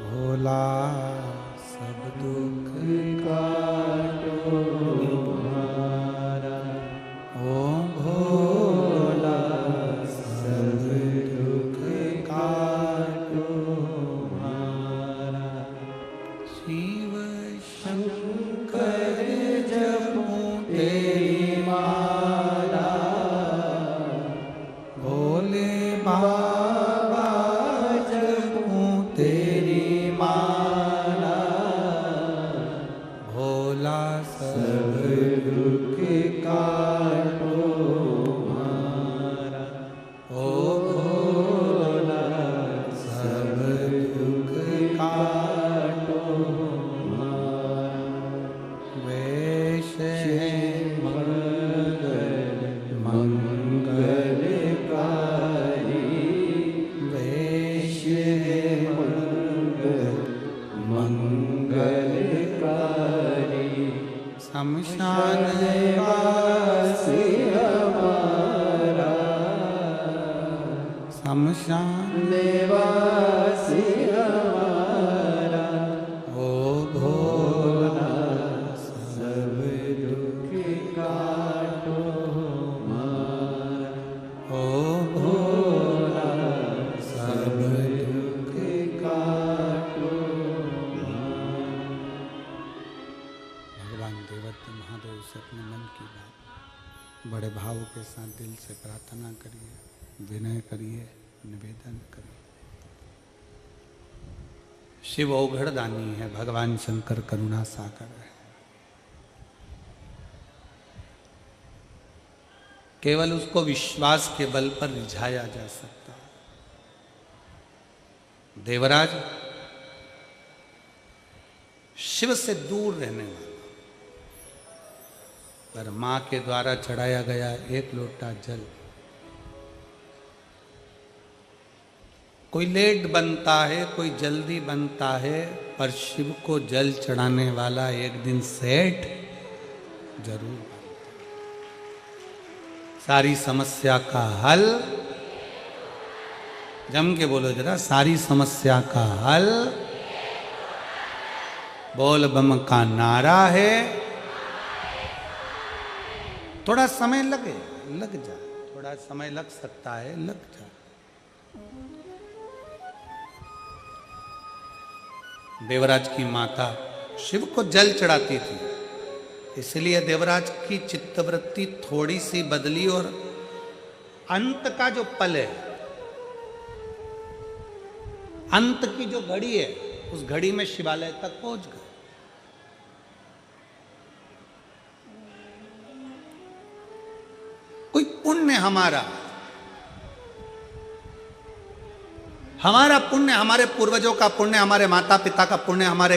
भोला सब दुख काटो तुम्हारा, ओम भोला सब दुख काटो तुम्हारा। शिव शंकर जपूं तेरी माला, भोले बाबा जपूं तेरी माला, भोला सब दुख काटो तुम्हारा, ओ भोला सब दुख काटो तुम्हारा। वेश है मंगलकारी, वेश है मंगलकारी, शमशान वाले श्याम श्याम निवासी हमारा ओ भोला सब दुख काटो हमारा ओ भोला सब दुख काटो भगवान देवत्व महादेव से अपने मन की बात बड़े भाव के साथ दिल से प्रार्थना करिए, विनय करिए, निवेदन करिए। शिव औघड़ दानी है, भगवान शंकर करुणा सागर है। केवल उसको विश्वास के बल पर रिझाया जा सकता है। देवराज शिव से दूर रहने वाला, पर मां के द्वारा चढ़ाया गया एक लोटा जल कोई लेट बनता है, कोई जल्दी बनता है, पर शिव को जल चढ़ाने वाला एक दिन सेठ जरूर बनता है। सारी समस्या का हल, जम के बोलो जरा, सारी समस्या का हल बोल बम का नारा है। थोड़ा समय लग जा, थोड़ा समय लग सकता है, लग जा। देवराज की माता शिव को जल चढ़ाती थी, इसलिए देवराज की चित्तवृत्ति थोड़ी सी बदली और अंत का जो पल है, अंत की जो घड़ी है, उस घड़ी में शिवालय तक पहुंच गए। कोई पुण्य हमारा पुण्य, हमारे पूर्वजों का पुण्य, हमारे माता पिता का पुण्य, हमारे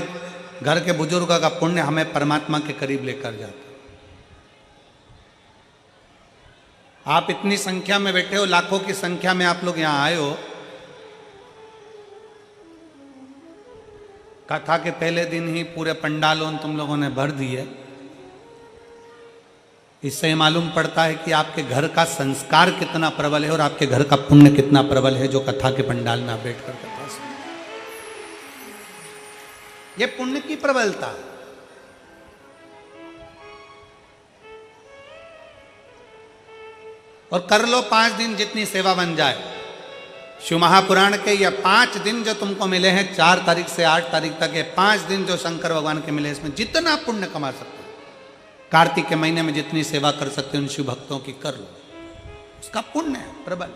घर के बुजुर्गों का पुण्य हमें परमात्मा के करीब लेकर जाता। आप इतनी संख्या में बैठे हो, लाखों की संख्या में आप लोग यहां आए हो। कथा के पहले दिन ही पूरे पंडालों तुम लोगों ने भर दिए। इससे मालूम पड़ता है कि आपके घर का संस्कार कितना प्रबल है और आपके घर का पुण्य कितना प्रबल है, जो कथा के पंडाल में आप बैठकर कथा सुन। ये पुण्य की प्रबलता। और कर लो 5 दिन जितनी सेवा बन जाए। शिव महापुराण के ये 5 दिन जो तुमको मिले हैं, 4 तारीख से 8 तारीख तक, ये 5 दिन जो शंकर भगवान के मिले, इसमें जितना पुण्य कमा सकते हो, कार्तिक के महीने में जितनी सेवा कर सकते हो उन शिव भक्तों की कर लो, उसका पुण्य है प्रबल।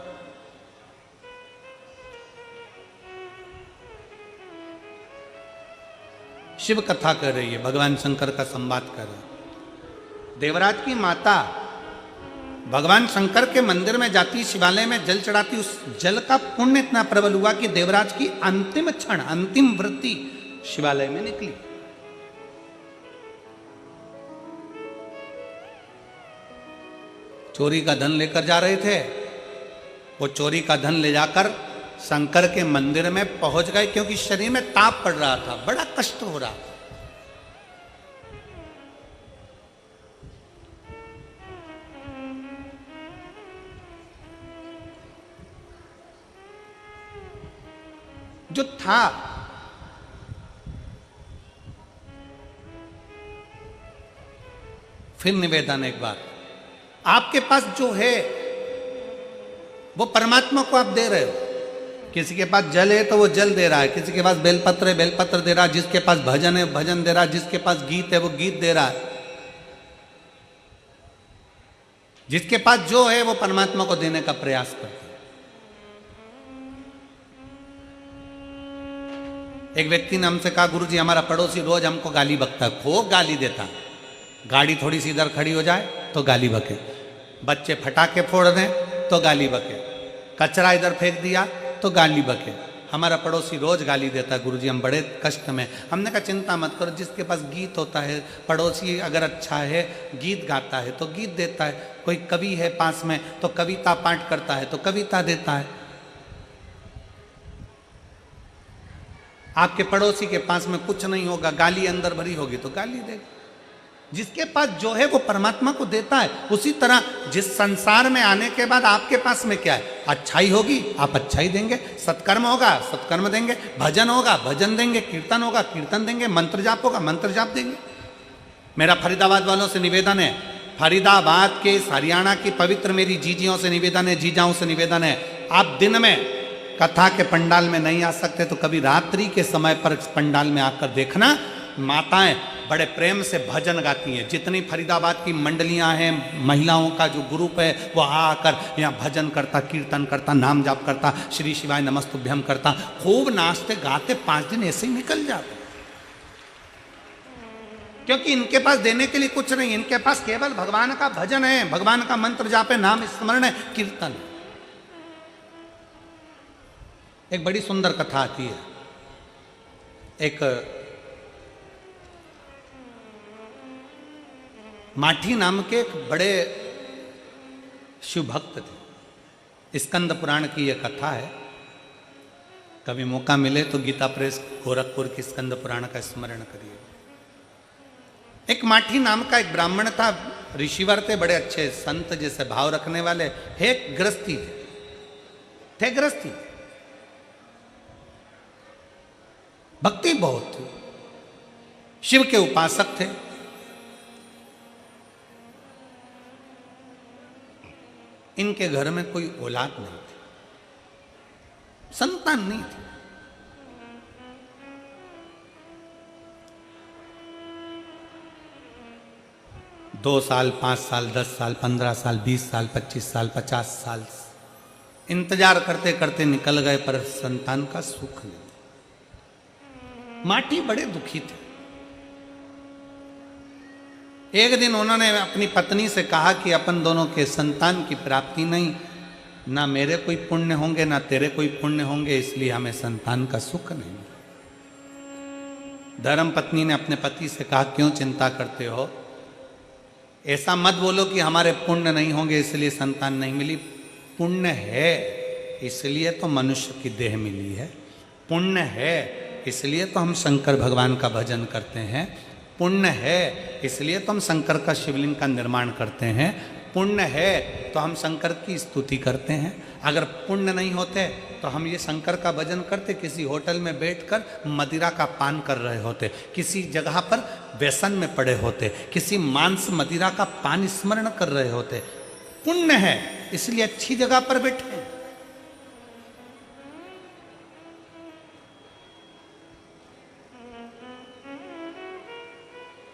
शिव कथा कर रही है, भगवान शंकर का संवाद कर रही है। देवराज की माता भगवान शंकर के मंदिर में जाती, शिवालय में जल चढ़ाती, उस जल का पुण्य इतना प्रबल हुआ कि देवराज की अंतिम क्षण, अंतिम वृत्ति शिवालय में निकली। चोरी का धन लेकर जा रहे थे, वो चोरी का धन ले जाकर शंकर के मंदिर में पहुंच गए, क्योंकि शरीर में ताप पड़ रहा था, बड़ा कष्ट हो रहा था। जो था फिर निवेदन एक बार, आपके पास जो है वो परमात्मा को आप दे रहे हो। किसी के पास जल है तो वो जल दे रहा है, किसी के पास बेलपत्र है बेलपत्र दे रहा है, जिसके पास भजन है भजन दे रहा है, जिसके पास गीत है वो गीत दे रहा है। जिसके पास जो है वो परमात्मा को देने का प्रयास करता है। एक व्यक्ति ने हमसे कहा, गुरुजी हमारा पड़ोसी रोज हमको गाली बकता है, खूब गाली देता। गाड़ी थोड़ी सी इधर खड़ी हो जाए तो गाली बके, बच्चे फटाके फोड़ दें तो गाली बके, कचरा इधर फेंक दिया तो गाली बके। हमारा पड़ोसी रोज गाली देता है, गुरुजी हम बड़े कष्ट में। हमने कहा चिंता मत करो, जिसके पास गीत होता है, पड़ोसी अगर अच्छा है गीत गाता है तो गीत देता है, कोई कवि है पास में तो कविता पाठ करता है तो कविता देता है। आपके पड़ोसी के पास में कुछ नहीं होगा, गाली अंदर भरी होगी तो गाली देगा। जिसके पास जो है वो परमात्मा को देता है। उसी तरह जिस संसार में आने के बाद आपके पास में क्या है, अच्छाई होगी आप अच्छाई देंगे, सत्कर्म होगा सत्कर्म देंगे, भजन होगा भजन देंगे, कीर्तन होगा कीर्तन देंगे, मंत्र जाप होगा मंत्र जाप देंगे। मेरा फरीदाबाद वालों से निवेदन है, फरीदाबाद के हरियाणा की पवित्र मेरी जीजियों से निवेदन है, जीजाओं से निवेदन है, आप दिन में कथा के पंडाल में नहीं आ सकते तो कभी रात्रि के समय पर पंडाल में आकर देखना। माताएं बड़े प्रेम से भजन गाती हैं। जितनी फरीदाबाद की मंडलियां हैं, महिलाओं का जो ग्रुप है, वो आकर यहाँ भजन करता, कीर्तन करता, नाम जाप करता, श्री शिवाय नमस्तुभ्यम करता, खूब नाचते गाते 5 दिन ऐसे ही निकल जाते। क्योंकि इनके पास देने के लिए कुछ नहीं, इनके पास केवल भगवान का भजन है, भगवान का मंत्र जाप है, नाम स्मरण है, कीर्तन। एक बड़ी सुंदर कथा आती है। एक माठी नाम के एक बड़े शिव भक्त थे। स्कंद पुराण की यह कथा है। कभी मौका मिले तो गीता प्रेस गोरखपुर की स्कंद पुराण का स्मरण करिए। एक माठी नाम का एक ब्राह्मण था, ऋषिवर थे, बड़े अच्छे संत जैसे भाव रखने वाले, हे गृहस्थी थे गृहस्थी, भक्ति बहुत थी, शिव के उपासक थे। इनके घर में कोई औलाद नहीं थी, संतान नहीं थी। दो साल 5 साल 10 साल 15 साल 20 साल 25 साल 50 साल इंतजार करते करते निकल गए, पर संतान का सुख नहीं। माटी बड़े दुखी थे। एक दिन उन्होंने अपनी पत्नी से कहा कि अपन दोनों के संतान की प्राप्ति नहीं, ना मेरे कोई पुण्य होंगे ना तेरे कोई पुण्य होंगे, इसलिए हमें संतान का सुख नहीं। धर्म पत्नी ने अपने पति से कहा, क्यों चिंता करते हो, ऐसा मत बोलो कि हमारे पुण्य नहीं होंगे इसलिए संतान नहीं मिली। पुण्य है इसलिए तो मनुष्य की देह मिली है, पुण्य है इसलिए तो हम शंकर भगवान का भजन करते हैं, पुण्य है इसलिए तो हम शंकर का शिवलिंग का निर्माण करते हैं, पुण्य है तो हम शंकर की स्तुति करते हैं। अगर पुण्य नहीं होते तो हम ये शंकर का भजन करते, किसी होटल में बैठकर मदिरा का पान कर रहे होते, किसी जगह पर व्यसन में पड़े होते, किसी मांस मदिरा का पान स्मरण कर रहे होते। पुण्य है इसलिए अच्छी जगह पर बैठे।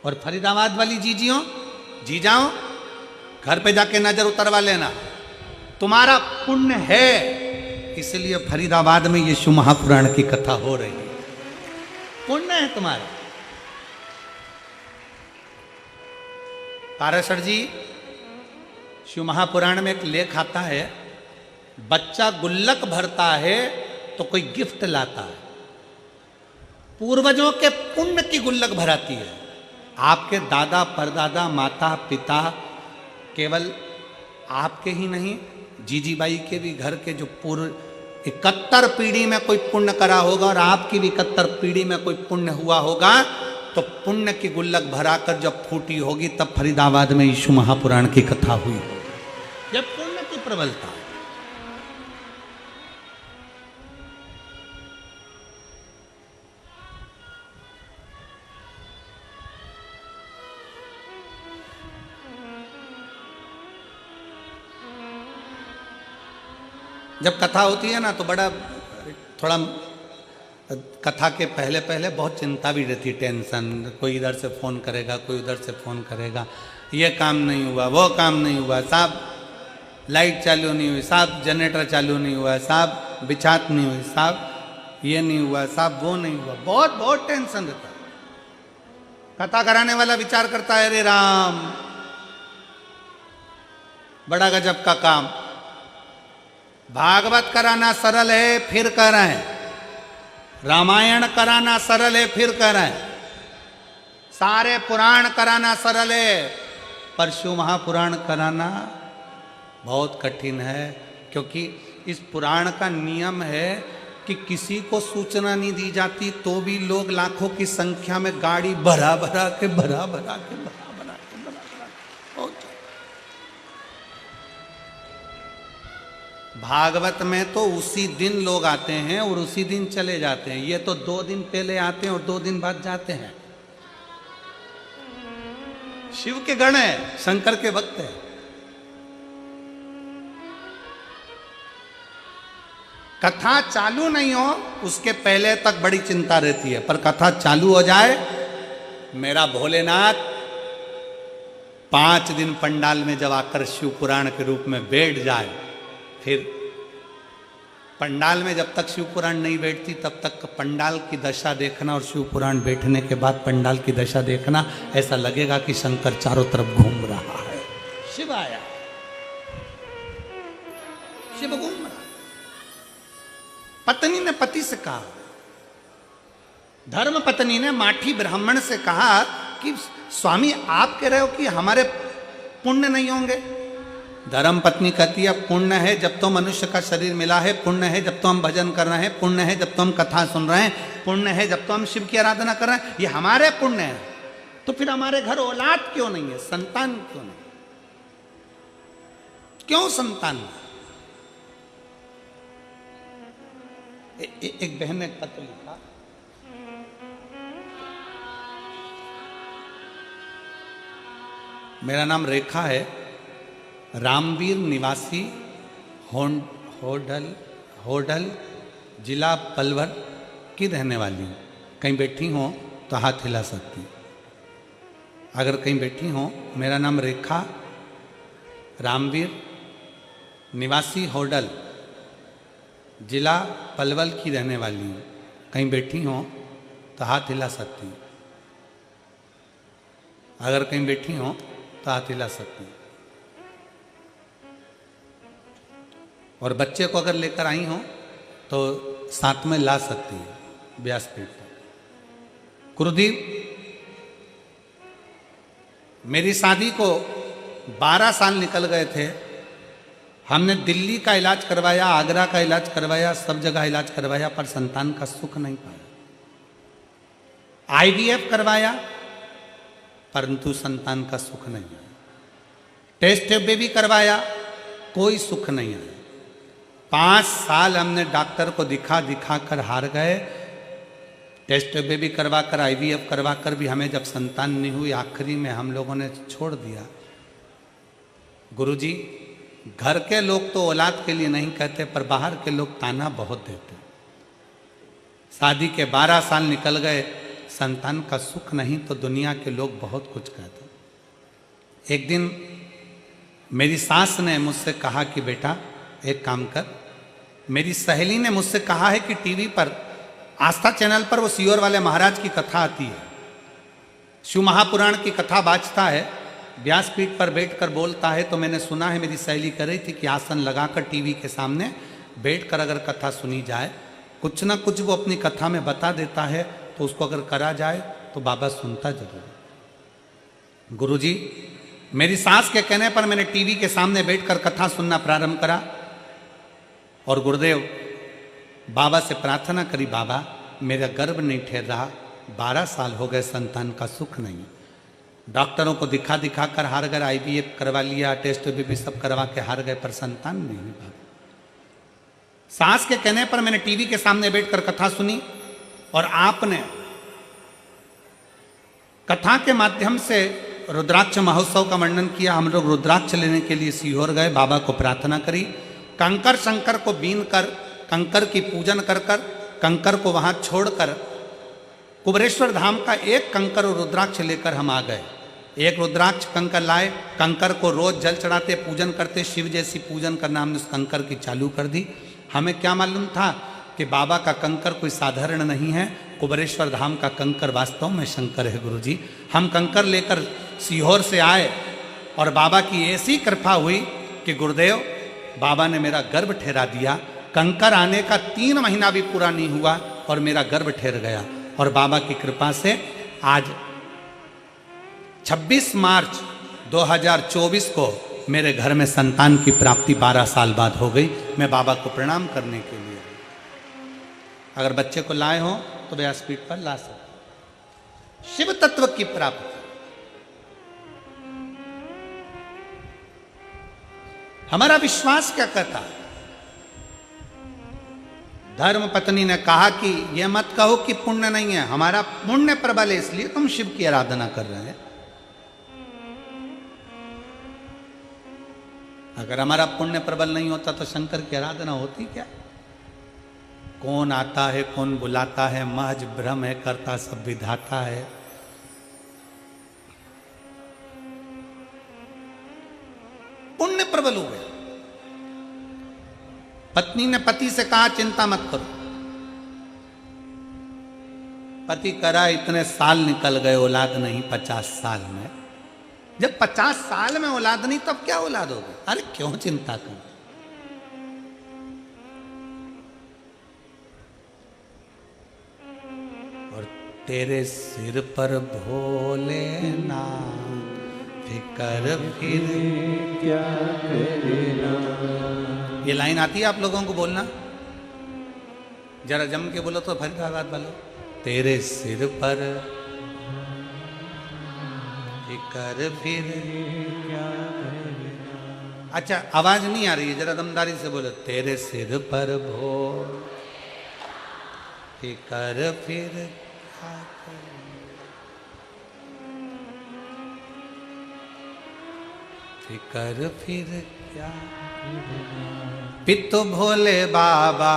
और फरीदाबाद वाली जीजियों जीजाओं, घर पे जाके नजर उतरवा लेना, तुम्हारा पुण्य है इसलिए फरीदाबाद में ये शिव महापुराण की कथा हो रही है, पुण्य है तुम्हारा। पाराशर जी शिव महापुराण में एक लेख आता है, बच्चा गुल्लक भरता है तो कोई गिफ्ट लाता है, पूर्वजों के पुण्य की गुल्लक भराती है। आपके दादा परदादा माता पिता केवल आपके ही नहीं, जीजीबाई के भी घर के जो पूर्व 71 पीढ़ी में कोई पुण्य करा होगा और आपकी भी 71 पीढ़ी में कोई पुण्य हुआ होगा, तो पुण्य की गुल्लक भराकर जब फूटी होगी तब फरीदाबाद में यीशु महापुराण की कथा हुई, जब पुण्य की प्रबलता। जब कथा होती है ना तो बड़ा थोड़ा कथा के पहले पहले बहुत चिंता भी रहती, टेंशन, कोई इधर से फ़ोन करेगा कोई उधर से फ़ोन करेगा, ये काम नहीं हुआ वो काम नहीं हुआ, साहब लाइट चालू नहीं हुई, साहब जनरेटर चालू नहीं हुआ, साहब बिछात नहीं हुई, साहब ये नहीं हुआ, साहब वो नहीं हुआ, बहुत बहुत टेंशन रहता। कथा कराने वाला विचार करता है, अरे राम बड़ा गजब का काम, भागवत कराना सरल है फिर कराएं, रामायण कराना सरल है फिर कराएं, सारे पुराण कराना सरल है, पर शिव महापुराण कराना बहुत कठिन है। क्योंकि इस पुराण का नियम है कि किसी को सूचना नहीं दी जाती तो भी लोग लाखों की संख्या में गाड़ी भरा भरा के भागवत में तो उसी दिन लोग आते हैं और उसी दिन चले जाते हैं, ये तो 2 दिन पहले आते हैं और 2 दिन बाद जाते हैं। शिव के गण है, शंकर के भक्त है। कथा चालू नहीं हो उसके पहले तक बड़ी चिंता रहती है, पर कथा चालू हो जाए, मेरा भोलेनाथ 5 दिन पंडाल में जब आकर शिव पुराण के रूप में बैठ जाए, फिर पंडाल में जब तक शिव पुराण नहीं बैठती तब तक पंडाल की दशा देखना, और शिव पुराण बैठने के बाद पंडाल की दशा देखना, ऐसा लगेगा कि शंकर चारों तरफ घूम रहा है। शिव आया, शिव घूम रहा। पत्नी ने पति से कहा, धर्म पत्नी ने माठी ब्राह्मण से कहा कि स्वामी आप कह रहे हो कि हमारे पुण्य नहीं होंगे। धर्म पत्नी कहती है पुण्य है जब तो मनुष्य का शरीर मिला है, पुण्य है जब तो हम भजन कर रहे हैं, पुण्य है जब तो हम कथा सुन रहे हैं, पुण्य है जब तो हम शिव की आराधना कर रहे हैं, ये हमारे पुण्य है। तो फिर हमारे घर औलाद क्यों नहीं है, संतान क्यों नहीं, क्यों संतान नहीं? एक बहन ने एक पत्र लिखा, मेरा नाम रेखा है, रामवीर निवासी होडल जिला पलवल की रहने वाली हूँ। कहीं बैठी हो तो हाथ हिला सकती हूँ। अगर कहीं बैठी हो, मेरा नाम रेखा, रामवीर निवासी होडल जिला पलवल की रहने वाली हूँ। कहीं बैठी हो तो हाथ हिला सकती हूँ। अगर कहीं बैठी हो तो हाथ हिला सकती हूँ। और बच्चे को अगर लेकर आई हो तो साथ में ला सकती है व्यासपीठ पर। गुरुदेव, मेरी शादी को 12 साल निकल गए थे। हमने दिल्ली का इलाज करवाया, आगरा का इलाज करवाया, सब जगह इलाज करवाया, पर संतान का सुख नहीं पाया। IVF करवाया परंतु संतान का सुख नहीं आया। टेस्ट बेबी करवाया, कोई सुख नहीं आया। 5 साल हमने डॉक्टर को दिखा कर हार गए। टेस्ट बेबी करवाकर, IVF करवाकर भी हमें जब संतान नहीं हुई, आखिरी में हम लोगों ने छोड़ दिया। गुरुजी, घर के लोग तो औलाद के लिए नहीं कहते, पर बाहर के लोग ताना बहुत देते। शादी के 12 साल निकल गए, संतान का सुख नहीं, तो दुनिया के लोग बहुत कुछ कहते। एक दिन मेरी सास ने मुझसे कहा कि बेटा एक काम कर, मेरी सहेली ने मुझसे कहा है कि टीवी पर आस्था चैनल पर वो सीहोर वाले महाराज की कथा आती है, शिव महापुराण की कथा बाजता है, व्यासपीठ पर बैठकर बोलता है। तो मैंने सुना है, मेरी सहेली कर रही थी कि आसन लगाकर टीवी के सामने बैठकर अगर कथा सुनी जाए, कुछ ना कुछ वो अपनी कथा में बता देता है, तो उसको अगर करा जाए तो बाबा सुनता जरूर। गुरुजी, मेरी सास के कहने पर मैंने टीवी के सामने बैठकर कथा सुनना प्रारंभ करा, और गुरुदेव बाबा से प्रार्थना करी, बाबा मेरा गर्भ नहीं ठहर रहा, 12 साल हो गए, संतान का सुख नहीं। डॉक्टरों को दिखा कर हार गए, IVF करवा लिया, टेस्ट भी सब करवा के हार गए, पर संतान नहीं हुई। बाबा सास के कहने पर मैंने टीवी के सामने बैठकर कथा सुनी, और आपने कथा के माध्यम से रुद्राक्ष महोत्सव का वर्णन किया। हम लोग रुद्राक्ष लेने के लिए सीहोर गए, बाबा को प्रार्थना करी, कंकर शंकर को बीन कर, कंकर की पूजन कर कंकर को वहां छोड़कर कुबरेश्वर धाम का एक कंकर और रुद्राक्ष लेकर हम आ गए। एक रुद्राक्ष कंकर लाए, कंकर को रोज जल चढ़ाते, पूजन करते, शिव जैसी पूजन करना हमने उस कंकर की चालू कर दी। हमें क्या मालूम था कि बाबा का कंकर कोई साधारण नहीं है, कुबरेश्वर धाम का कंकर वास्तव में शंकर है। गुरुजी, हम कंकर लेकर सीहोर से आए, और बाबा की ऐसी कृपा हुई कि गुरुदेव बाबा ने मेरा गर्भ ठहरा दिया। कंकर आने का 3 महीना भी पूरा नहीं हुआ और मेरा गर्भ ठहर गया। और बाबा की कृपा से आज 26 मार्च 2024 को मेरे घर में संतान की प्राप्ति 12 साल बाद हो गई। मैं बाबा को प्रणाम करने के लिए, अगर बच्चे को लाए हो तो व्यासपीठ पर ला सकते। शिव तत्व की प्राप्ति, हमारा विश्वास क्या कहता है? धर्म पत्नी ने कहा कि यह मत कहो कि पुण्य नहीं है, हमारा पुण्य प्रबल है इसलिए तुम शिव की आराधना कर रहे हैं। अगर हमारा पुण्य प्रबल नहीं होता तो शंकर की आराधना होती क्या? कौन आता है कौन बुलाता है, महज भ्रम है, करता सब विधाता है। पुण्य प्रबल हो गया। पत्नी ने पति से कहा चिंता मत करो। पति करा, इतने साल निकल गए, औलाद नहीं 50 साल में। जब 50 साल में औलाद नहीं तब क्या औलाद होगी? अरे क्यों चिंता कर। और तेरे सिर पर भोलेनाथ फिकर फिर क्या करना। ये लाइन आती है आप लोगों को बोलना? जरा जम के बोलो तो फरीदाबाद वालों। तेरे सिर पर फिकर फिर क्या करना। अच्छा आवाज नहीं आ रही है, जरा दमदारी से बोलो। तेरे सिर पर भो फिकर फिर क्या करना। फिकर फिर क्या पितु भोले बाबा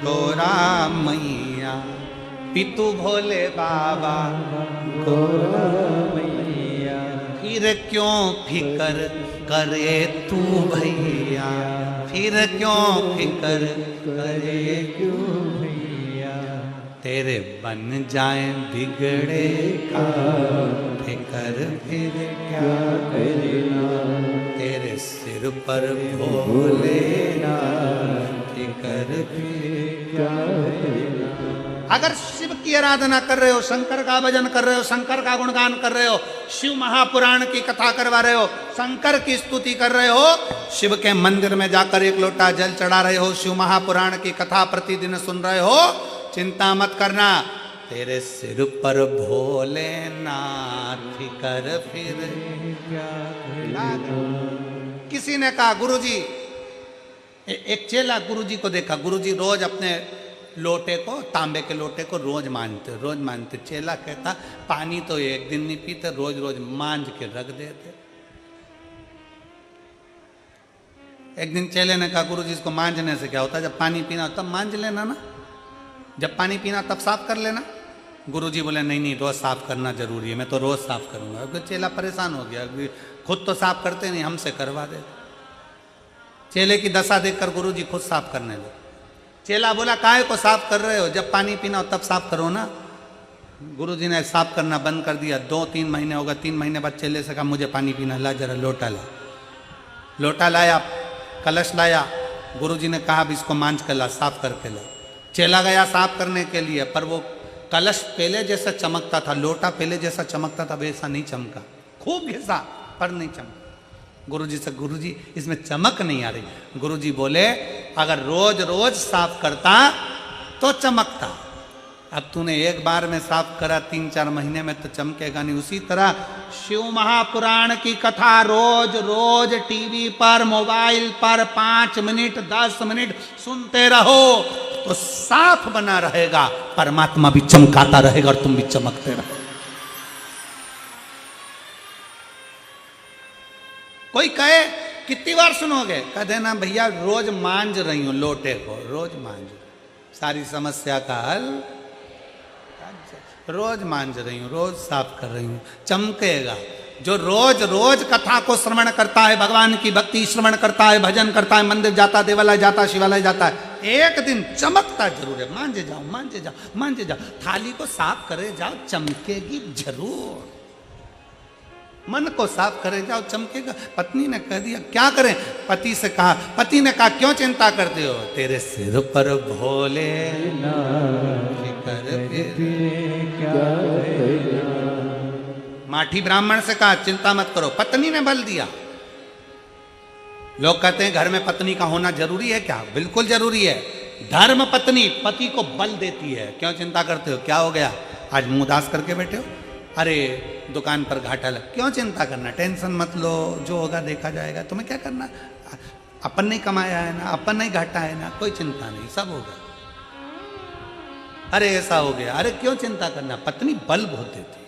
गोरा मैया, पितु भोले बाबा गोरा मैया, फिर क्यों फिकर करे तू भैया, फिर क्यों फिकर करे क्यों भैया। तेरे बन जाए बिगड़े का फिकर फिर क्या करना। तेरे सिर पर भोलेनाथ फिकर क्या करना। अगर शिव की आराधना कर रहे हो, शंकर का भजन कर रहे हो, शंकर का गुणगान कर रहे हो, शिव महापुराण की कथा करवा रहे हो, शंकर की स्तुति कर रहे हो, शिव के मंदिर में जाकर एक लोटा जल चढ़ा रहे हो, शिव महापुराण की कथा प्रतिदिन सुन रहे हो, चिंता मत करना। तेरे सिर पर भोलेनाथ फिकर फिर क्या करना। किसी ने कहा गुरुजी, एक चेला गुरुजी को देखा, गुरुजी रोज अपने लोटे को, तांबे के लोटे को रोज मांजते। चेला कहता पानी तो एक दिन नहीं पीते, रोज रोज मांज के रख देते। एक दिन चेले ने कहा गुरुजी इसको मांजने से क्या होता है? जब पानी पीना हो तब मांज लेना ना, जब पानी पीना तब साफ कर लेना। गुरुजी बोले नहीं नहीं, रोज साफ करना जरूरी है, मैं तो रोज साफ करूंगा। तो चेला परेशान हो गया, खुद तो साफ करते नहीं, हमसे करवा दे। चेले की दशा देखकर गुरुजी खुद साफ करने लगे। चेला बोला काहे को साफ कर रहे हो? जब पानी पीना हो तब साफ करो ना। गुरुजी ने साफ करना बंद कर दिया। 2-3 महीने हो गए। 3 महीने बाद चेले से कहा मुझे पानी पीना, ला जरा लोटा ला। लोटा लाया, कलश लाया। गुरुजी ने कहा अब इसको मांझ कर ला, साफ करके ला। चेला गया साफ करने के लिए, पर वो कलश पहले जैसा चमकता था, लोटा पहले जैसा चमकता था वैसा नहीं चमका। खूब घिसा पर नहीं चमका। गुरुजी से गुरुजी इसमें चमक नहीं आ रही। गुरुजी बोले अगर रोज रोज साफ करता तो चमकता, अब तूने एक बार में साफ करा, 3-4 महीने में तो चमकेगा नहीं। उसी तरह शिव महापुराण की कथा रोज रोज टीवी पर, मोबाइल पर 5 मिनट 10 मिनट सुनते रहो तो साफ बना रहेगा, परमात्मा भी चमकाता रहेगा और तुम भी चमकते रहो। कोई कहे कितनी बार सुनोगे? कह देना भैया रोज मांझ रही हूं लोटे को, रोज मांझ, सारी समस्या का हल रोज मांझ रही हूं, रोज साफ कर रही हूं, चमकेगा। जो रोज रोज कथा को श्रवण करता है, भगवान की भक्ति श्रवण करता है, भजन करता है, मंदिर जाता, देवालय जाता, शिवालय जाता है, एक दिन चमकता जरूर है। मांझे जाओ, मांझे जाओ, मांझे जाओ, थाली को साफ करे जाओ, चमकेगी जरूर। मन को साफ करे जाओ, चमकेगा। पत्नी ने कह दिया क्या करें? पति से कहा, पति ने कहा क्यों चिंता करते हो? तेरे सिर पर भोले माठी ब्राह्मण से कहा चिंता मत करो। पत्नी ने बल दिया। लोग कहते हैं घर में पत्नी का होना जरूरी है क्या? बिल्कुल जरूरी है। धर्म पत्नी पति को बल देती है। क्यों चिंता करते हो? क्या हो गया? आज मुंह उदास करके बैठे हो? अरे दुकान पर घाटा लग, क्यों चिंता करना? टेंशन मत लो, जो होगा देखा जाएगा। तुम्हें क्या करना? अपन नहीं कमाया है ना, अपन नहीं घाटा है ना, कोई चिंता नहीं, सब होगा। अरे ऐसा हो गया, अरे क्यों चिंता करना, पत्नी बल बहुत देती,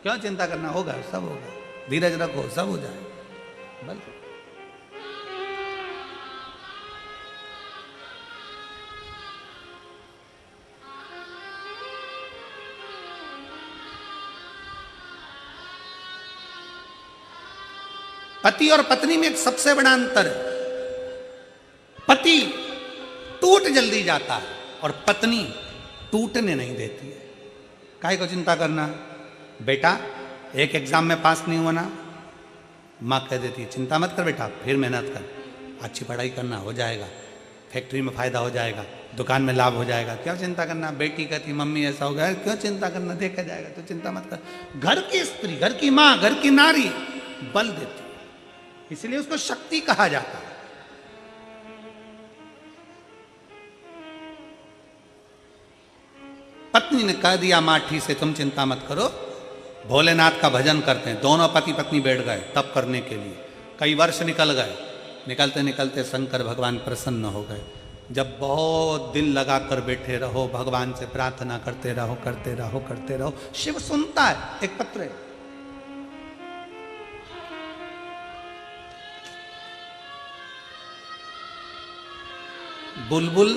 क्यों चिंता करना, होगा सब होगा, धीरज रखो सब हो जाए, बल। पति और पत्नी में एक सबसे बड़ा अंतर है, पति टूट जल्दी जाता है और पत्नी टूटने नहीं देती है। काहे को चिंता करना, बेटा एक एग्जाम में पास नहीं हुआ ना, माँ कह देती है चिंता मत कर बेटा, फिर मेहनत कर, अच्छी पढ़ाई करना, हो जाएगा, फैक्ट्री में फायदा हो जाएगा, दुकान में लाभ हो जाएगा, क्यों चिंता करना। बेटी कहती मम्मी ऐसा हो गया, क्यों चिंता करना, देखा जाएगा, तो चिंता मत कर। घर की स्त्री, घर की माँ, घर की नारी बल देती, इसलिए उसको शक्ति कहा जाता है। पत्नी ने कह दिया माठी से तुम चिंता मत करो, भोलेनाथ का भजन करते हैं। दोनों पति पत्नी बैठ गए तप करने के लिए, कई वर्ष निकल गए, निकलते निकलते शंकर भगवान प्रसन्न हो गए। जब बहुत दिल लगा कर बैठे रहो, भगवान से प्रार्थना करते रहो करते रहो करते रहो, शिव सुनता है। एक पत्र है, बुलबुल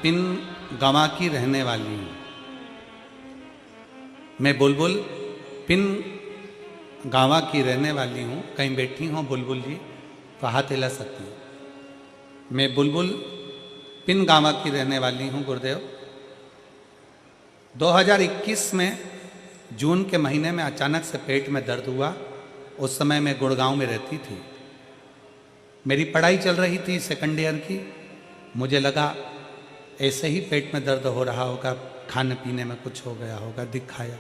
पिन गमा की रहने वाली हूं, मैं बुलबुल पिन गावा की रहने वाली हूं, कहीं बैठी हो बुलबुल जी तो हाथ हिला सकती है। मैं बुलबुल पिन गावा की रहने वाली हूं गुरुदेव। 2021 में जून के महीने में अचानक से पेट में दर्द हुआ। उस समय मैं गुड़गांव में रहती थी, मेरी पढ़ाई चल रही थी सेकंड ईयर की। मुझे लगा ऐसे ही पेट में दर्द हो रहा होगा, खाने पीने में कुछ हो गया होगा, दिखाया,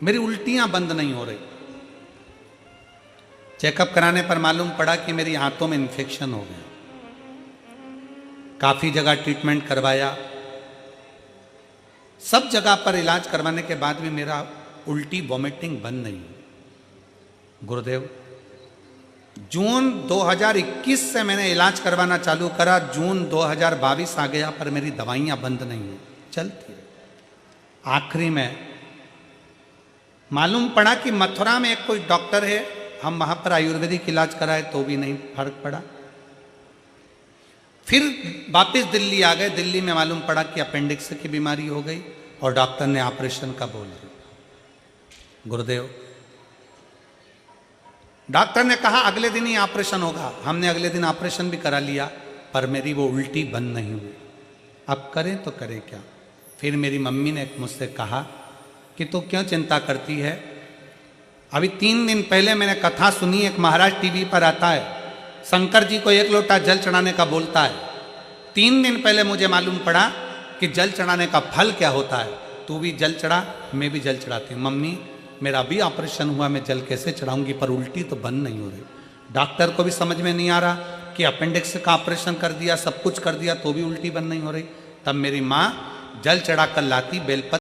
मेरी उल्टियां बंद नहीं हो रही। चेकअप कराने पर मालूम पड़ा कि मेरी आंतों में इन्फेक्शन हो गया। काफी जगह ट्रीटमेंट करवाया, सब जगह पर इलाज करवाने के बाद भी मेरा उल्टी वॉमिटिंग बंद नहीं हुई। गुरुदेव, जून 2021 से मैंने इलाज करवाना चालू करा, जून 2022 आ गया पर मेरी दवाइयां बंद नहीं हुई, चलती है। आखिरी में मालूम पड़ा कि मथुरा में एक कोई डॉक्टर है, हम वहां पर आयुर्वेदिक इलाज कराए तो भी नहीं फर्क पड़ा। फिर वापस दिल्ली आ गए, दिल्ली में मालूम पड़ा कि अपेंडिक्स की बीमारी हो गई और डॉक्टर ने ऑपरेशन का बोल दिया। गुरुदेव, डॉक्टर ने कहा अगले दिन ही ऑपरेशन होगा। हमने अगले दिन ऑपरेशन भी करा लिया पर मेरी वो उल्टी बंद नहीं हुई। अब करें तो करें क्या। फिर मेरी मम्मी ने मुझसे कहा कि तू क्यों चिंता करती है। अभी 3 दिन पहले मैंने कथा सुनी, एक महाराज टीवी पर आता है, शंकर जी को 1 लोटा जल चढ़ाने का बोलता है। 3 दिन पहले मुझे मालूम पड़ा कि जल चढ़ाने का फल क्या होता है। तू भी जल चढ़ा, मैं भी जल चढ़ाती हूँ। मम्मी, मेरा अभी ऑपरेशन हुआ, मैं जल कैसे चढ़ाऊंगी, पर उल्टी तो बंद नहीं हो रही। डॉक्टर को भी समझ में नहीं आ रहा कि अपेंडिक्स का ऑपरेशन कर दिया, सब कुछ कर दिया, तो भी उल्टी बंद नहीं हो रही। तब मेरी माँ जल चढ़ा कर लाती, बेलपत्र